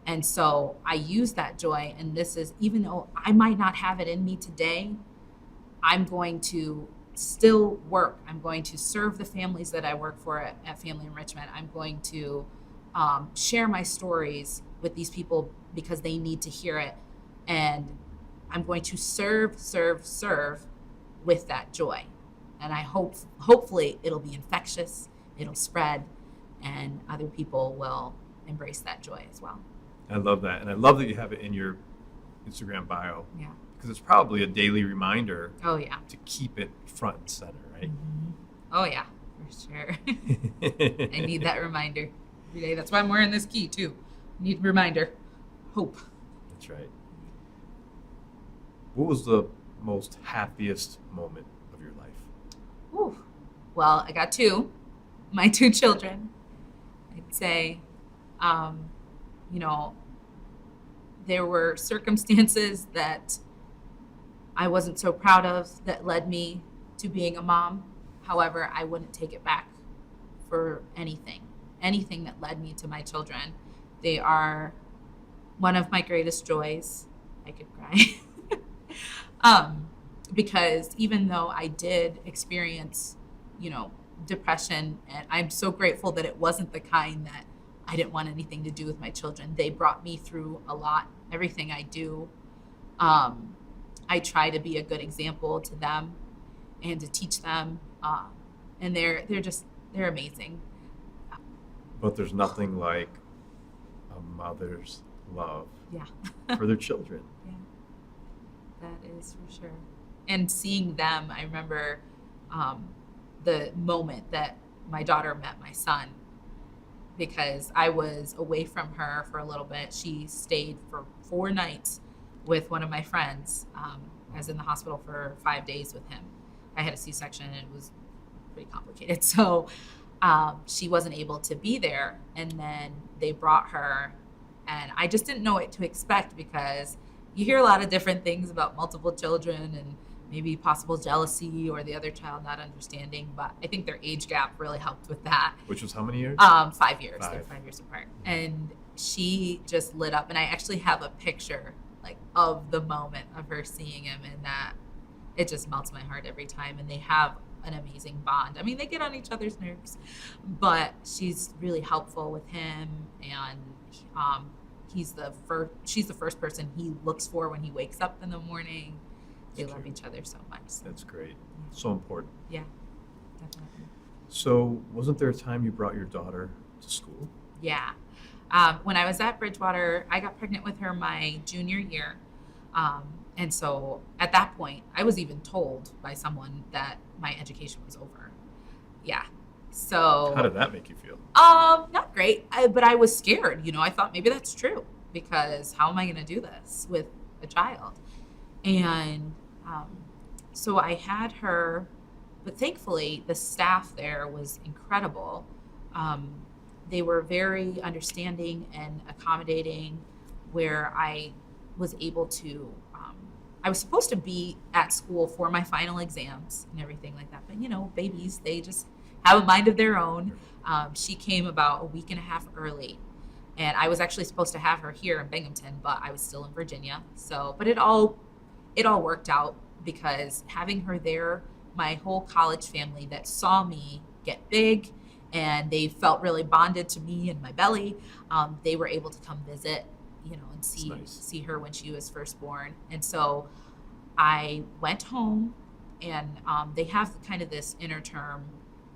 And so I use that joy, and this is, even though I might not have it in me today, I'm going to still work. I'm going to serve the families that I work for at Family Enrichment. I'm going to share my stories with these people because they need to hear it. And I'm going to serve with that joy. And I hopefully it'll be infectious, it'll spread, and other people will embrace that joy as well. I love that. And I love that you have it in your Instagram bio. Yeah. Because it's probably a daily reminder. Oh, yeah. To keep it front and center, right? Mm-hmm. Oh, yeah, for sure. I need that reminder every day. That's why I'm wearing this key, too. I need a reminder. Hope. That's right. What was the most happiest moment of your life? Ooh. Well, I got my two children. I'd say, there were circumstances that I wasn't so proud of that led me to being a mom. However, I wouldn't take it back for anything that led me to my children. They are one of my greatest joys. I could cry. because even though I did experience, depression, and I'm so grateful that it wasn't the kind that I didn't want anything to do with my children. They brought me through a lot. Everything I do, I try to be a good example to them and to teach them. And they're amazing. But there's nothing like a mother's love for their children. Yeah, that is for sure. And seeing them, I remember the moment that my daughter met my son, because I was away from her for a little bit. She stayed for 4 nights with one of my friends. I was in the hospital for 5 days with him. I had a C-section and it was pretty complicated. So she wasn't able to be there. And then they brought her, and I just didn't know what to expect, because you hear a lot of different things about multiple children and maybe possible jealousy or the other child not understanding. But I think their age gap really helped with that. Which was how many years? 5 years. 5. They're 5 years apart. And she just lit up. And I actually have a picture of the moment of her seeing him, and that it just melts my heart every time. And they have an amazing bond. I mean, they get on each other's nerves, but she's really helpful with him. And she's the first person he looks for when he wakes up in the morning. They love each other so much. That's great. So important. Yeah, definitely. So wasn't there a time you brought your daughter to school? Yeah. When I was at Bridgewater, I got pregnant with her my junior year. And so at that point, I was even told by someone that my education was over. Yeah. So how did that make you feel? Not great, but I was scared. I thought maybe that's true, because how am I going to do this with a child? And so I had her, but thankfully the staff there was incredible. They were very understanding and accommodating, where I was able to, I was supposed to be at school for my final exams and everything like that. But, babies, they just have a mind of their own. She came about a week and a half early, and I was actually supposed to have her here in Binghamton, but I was still in Virginia. So, but it all worked out, because having her there, my whole college family that saw me get big, and they felt really bonded to me and my belly, they were able to come visit, and see her when she was first born. And so I went home, and they have kind of this inner term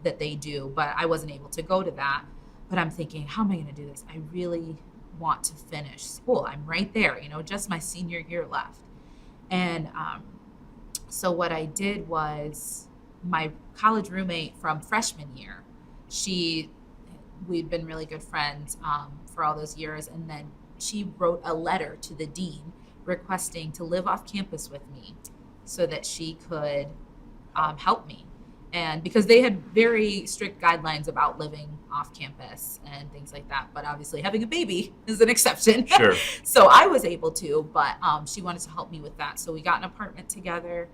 that they do, but I wasn't able to go to that. But I'm thinking, how am I going to do this? I really want to finish school. I'm right there, just my senior year left. And so what I did was, my college roommate from freshman year, we'd been really good friends for all those years. And then she wrote a letter to the dean requesting to live off campus with me so that she could help me. And because they had very strict guidelines about living off campus and things like that. But obviously having a baby is an exception. Sure. So I was able to, but she wanted to help me with that. So we got an apartment together.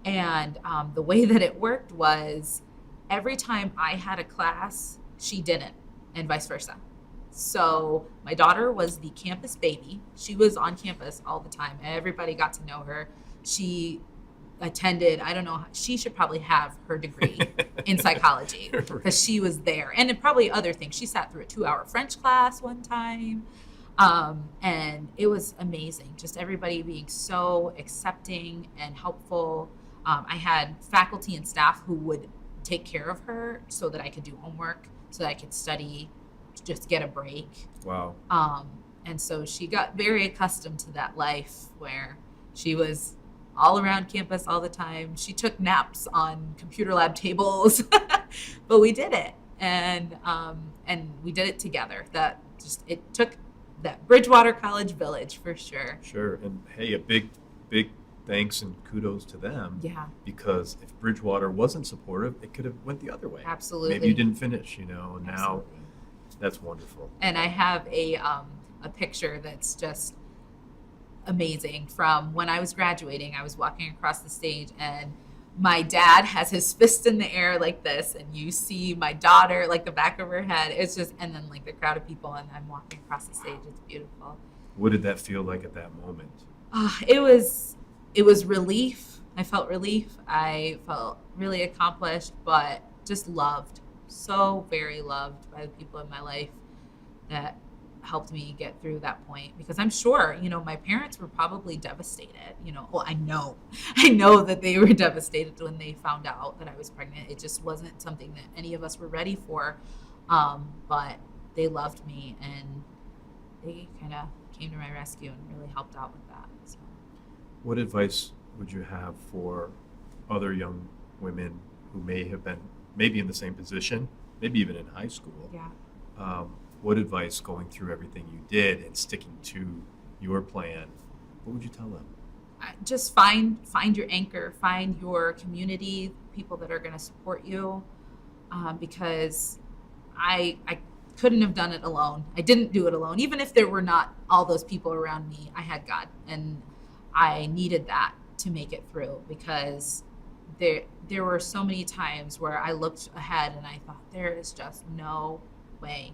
And the way that it worked was, every time I had a class, she didn't, and vice versa. So my daughter was the campus baby. She was on campus all the time. Everybody got to know her. She attended, I don't know, she should probably have her degree in psychology, because she was there. And probably other things. She sat through a 2-hour French class one time. And it was amazing. Just everybody being so accepting and helpful. I had faculty and staff who would take care of her so that I could do homework, so that I could study, just get a break. Wow. And so she got very accustomed to that life where she was all around campus all the time. She took naps on computer lab tables, but we did it. And we did it together. It took that Bridgewater College village for sure. Sure. And hey, a big thanks and kudos to them. Yeah. Because if Bridgewater wasn't supportive, it could have went the other way. Absolutely. Maybe you didn't finish, and now Absolutely. That's wonderful. And I have a picture that's just amazing from when I was graduating. I was walking across the stage, and my dad has his fist in the air like this, and you see my daughter, like the back of her head. It's just, and then like the crowd of people, and I'm walking across the stage. It's beautiful. What did that feel like at that moment? It was relief, I felt relief. I felt really accomplished, but just loved, so very loved by the people in my life that helped me get through that point. Because I'm sure, my parents were probably devastated. Well, I know that they were devastated when they found out that I was pregnant. It just wasn't something that any of us were ready for. But they loved me, and they kind of came to my rescue and really helped out with that. So. What advice would you have for other young women who may have been maybe in the same position, maybe even in high school? Yeah. What advice, going through everything you did and sticking to your plan, what would you tell them? Just find your anchor, find your community, people that are going to support you, because I couldn't have done it alone. I didn't do it alone. Even if there were not all those people around me, I had God, and I needed that to make it through, because there were so many times where I looked ahead and I thought, there is just no way.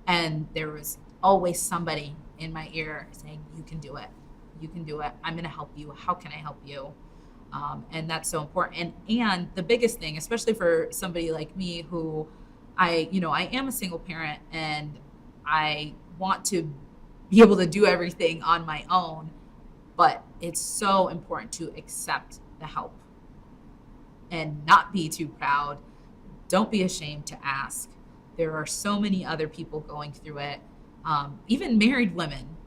And there was always somebody in my ear saying, you can do it. You can do it. I'm going to help you. How can I help you? And that's so important. And the biggest thing, especially for somebody like me who I am a single parent, and I want to be able to do everything on my own, but it's so important to accept the help and not be too proud. Don't be ashamed to ask. There are so many other people going through it, even married women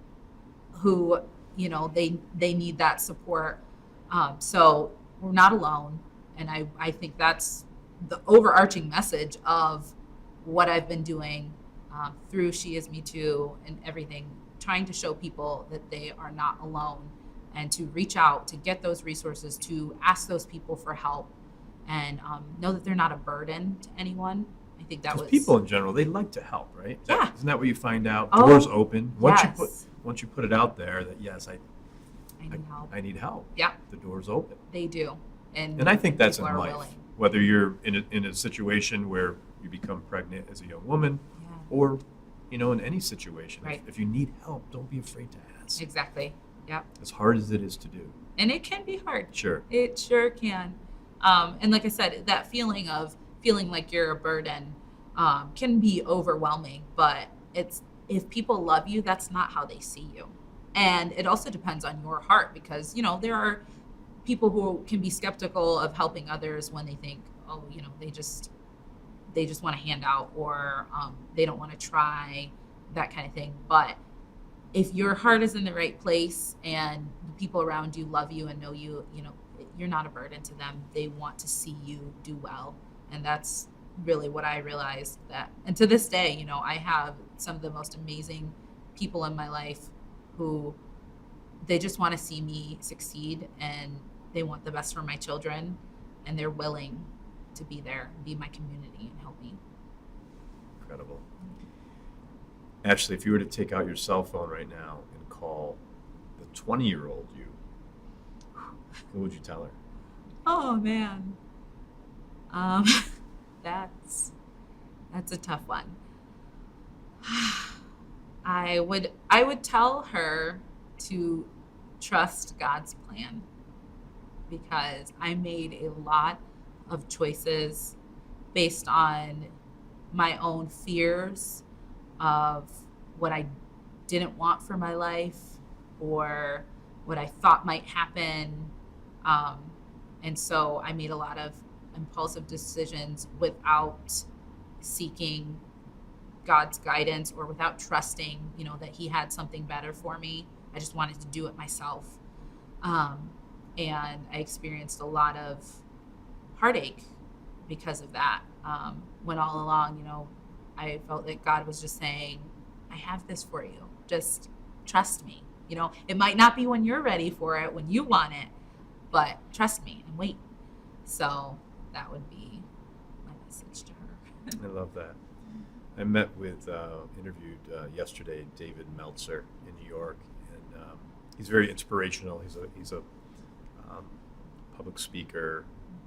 who, they need that support. So we're not alone. And I think that's the overarching message of what I've been doing through She Is Me Too and everything, trying to show people that they are not alone, and to reach out, to get those resources, to ask those people for help, and know that they're not a burden to anyone. I think that was people in general, they like to help, right? Yeah. Isn't that what you find out? Oh, Doors open. yes. Once you put it out there that, yes, I need help. I need help. Yeah. The door's open. They do. And I think that's in people are life. willing. Whether you're in a situation where you become pregnant as a young woman, Yeah. or, in any situation. Right. If you need help, don't be afraid to ask. Exactly. Yeah. As hard as it is to do. And it can be hard. Sure. It sure can. And like I said, that feeling of feeling like you're a burden can be overwhelming, but if people love you, that's not how they see you. And it also depends on your heart, because, there are people who can be skeptical of helping others when they think, oh, they just want to hand out, or they don't want to try, that kind of thing. But if your heart is in the right place and the people around you love you and know you, you're not a burden to them. They want to see you do well. And that's really what I realized that. And to this day, I have some of the most amazing people in my life who they just want to see me succeed, and they want the best for my children, and they're willing to be there, be my community, and help me. Incredible. Ashley, if you were to take out your cell phone right now and call the 20-year-old you, what would you tell her? Oh man, that's a tough one. I would tell her to trust God's plan, because I made a lot of choices based on my own fears of what I didn't want for my life, or what I thought might happen. And so I made a lot of impulsive decisions without seeking God's guidance, or without trusting, that He had something better for me. I just wanted to do it myself. And I experienced a lot of heartache because of that. When all along, I felt that God was just saying, I have this for you. Just trust me. It might not be when you're ready for it, when you want it, but trust me and wait. So that would be my message to her. I love that. I interviewed yesterday David Meltzer in New York, and he's very inspirational. He's a public speaker,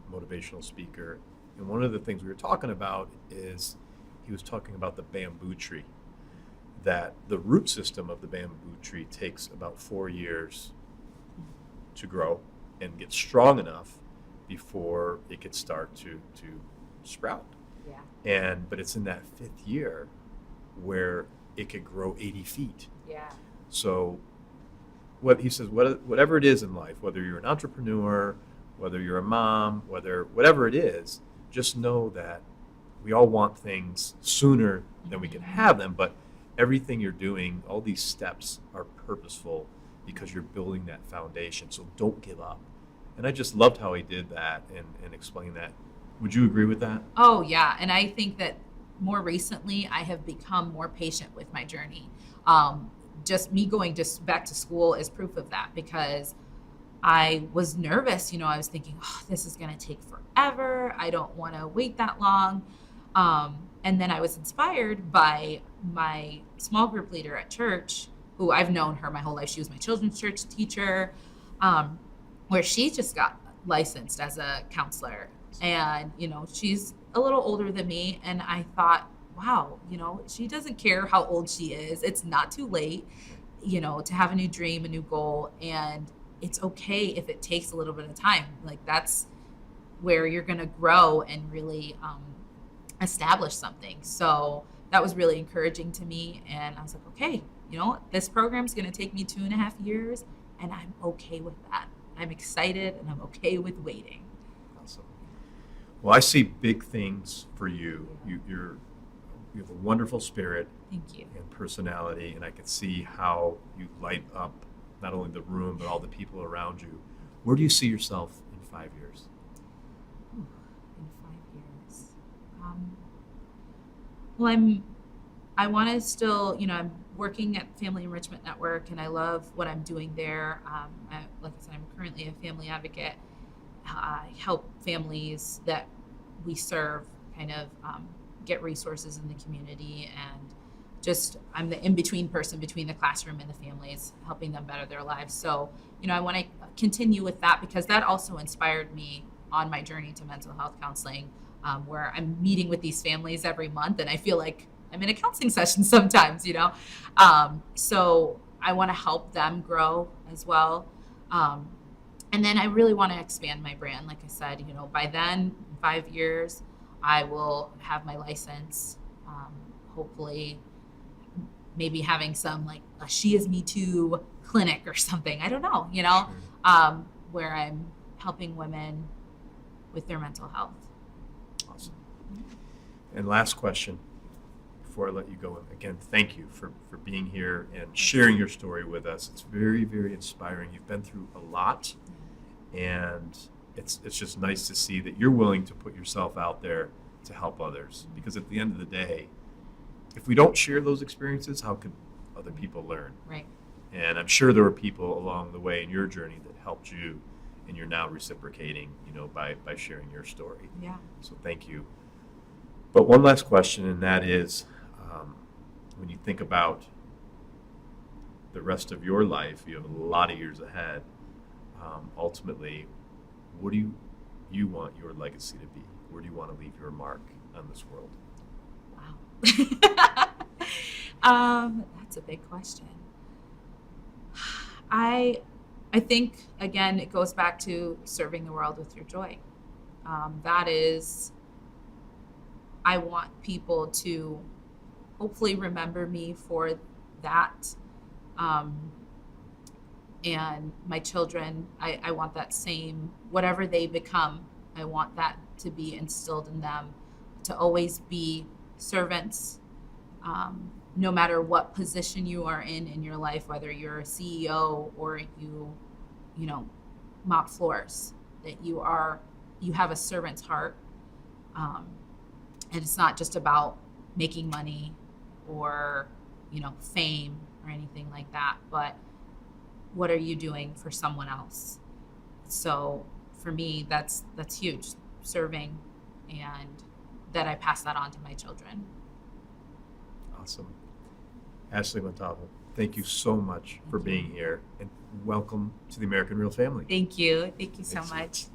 motivational speaker, and one of the things we were talking about is he was talking about the bamboo tree, that the root system of the bamboo tree takes about 4 years to grow, and get strong enough before it could start to sprout. Yeah. But it's in that 5th year where it could grow 80 feet. Yeah. So what he says, whatever it is in life, whether you're an entrepreneur, whether you're a mom, whatever it is, just know that we all want things sooner than we can have them, but everything you're doing, all these steps are purposeful because you're building that foundation. So don't give up. And I just loved how he did that and explained that. Would you agree with that? Oh, yeah. And I think that more recently, I have become more patient with my journey. Just me going just back to school is proof of that, because I was nervous. I was thinking, oh, this is going to take forever. I don't want to wait that long. And then I was inspired by my small group leader at church, who I've known her my whole life. She was my children's church teacher, where she just got licensed as a counselor. And, she's a little older than me. And I thought, wow, she doesn't care how old she is. It's not too late, to have a new dream, a new goal. And it's okay if it takes a little bit of time. Like, that's where you're going to grow and really establish something. So that was really encouraging to me. And I was like, okay, this program's going to take me 2.5 years, and I'm okay with that. I'm excited and I'm okay with waiting. Awesome. Well, I see big things for you. You have a wonderful spirit. Thank you. And personality, and I can see how you light up not only the room but all the people around you. Where do you see yourself in 5 years? In 5 years, well, I want to still, I'm working at Family Enrichment Network, and I love what I'm doing there. Like I said, I'm currently a family advocate. I help families that we serve kind of get resources in the community, and just I'm the in-between person between the classroom and the families, helping them better their lives. So, I want to continue with that, because that also inspired me on my journey to mental health counseling, where I'm meeting with these families every month, and I feel like I'm in a counseling session sometimes, So I want to help them grow as well. And then I really want to expand my brand. Like I said, by then, 5 years, I will have my license, hopefully maybe having some like a She Is Me Too clinic or something. I don't know, Sure. Where I'm helping women with their mental health. Awesome. And last question before I let you go. Again, thank you for being here and sharing your story with us. It's very, very inspiring. You've been through a lot, and it's just nice to see that you're willing to put yourself out there to help others. Because at the end of the day, if we don't share those experiences, how could other people learn? Right. And I'm sure there were people along the way in your journey that helped you, and you're now reciprocating, by sharing your story. Yeah. So thank you. But one last question, and that is, when you think about the rest of your life, you have a lot of years ahead. Ultimately, what do you want your legacy to be? Where do you want to leave your mark on this world? Wow. That's a big question. I think, again, it goes back to serving the world with your joy. That is, I want people to hopefully remember me for that. And my children, I want that same, whatever they become, I want that to be instilled in them, to always be servants, no matter what position you are in your life, whether you're a CEO or you mop floors, that you have a servant's heart. And it's not just about making money or, fame or anything like that, but what are you doing for someone else? So for me, that's huge, serving, and that I pass that on to my children. Awesome. Ashley Montalvo, thank you so much for being here, and welcome to the American Real family. Thank you. Thank you so Thanks. much.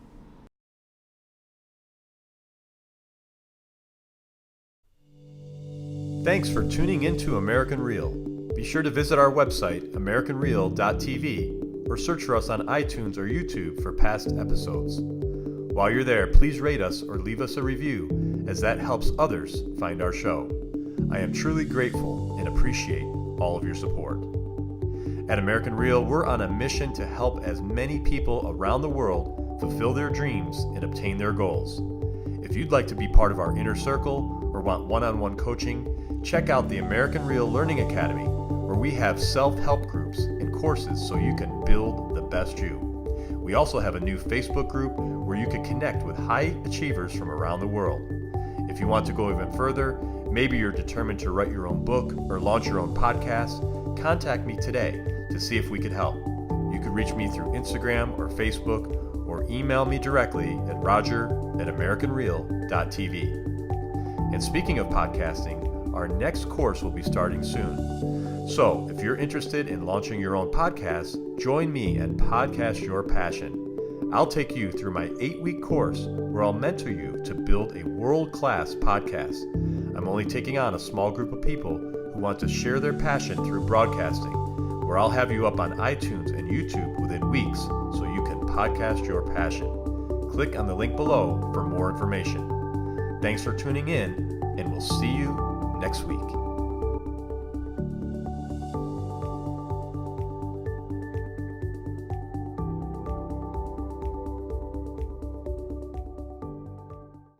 Thanks for tuning into American Real. Be sure to visit our website, AmericanReal.tv, or search for us on iTunes or YouTube for past episodes. While you're there, please rate us or leave us a review, as that helps others find our show. I am truly grateful and appreciate all of your support. At American Real, we're on a mission to help as many people around the world fulfill their dreams and obtain their goals. If you'd like to be part of our inner circle or want one-on-one coaching, check out the American Real Learning Academy, where we have self-help groups and courses so you can build the best you. We also have a new Facebook group where you can connect with high achievers from around the world. If you want to go even further, maybe you're determined to write your own book or launch your own podcast, contact me today to see if we could help. You can reach me through Instagram or Facebook, or email me directly at roger@americanreal.tv. And speaking of podcasting, our next course will be starting soon. So if you're interested in launching your own podcast, join me and Podcast Your Passion. I'll take you through my 8-week course where I'll mentor you to build a world-class podcast. I'm only taking on a small group of people who want to share their passion through broadcasting, where I'll have you up on iTunes and YouTube within weeks so you can podcast your passion. Click on the link below for more information. Thanks for tuning in, and we'll see you next week.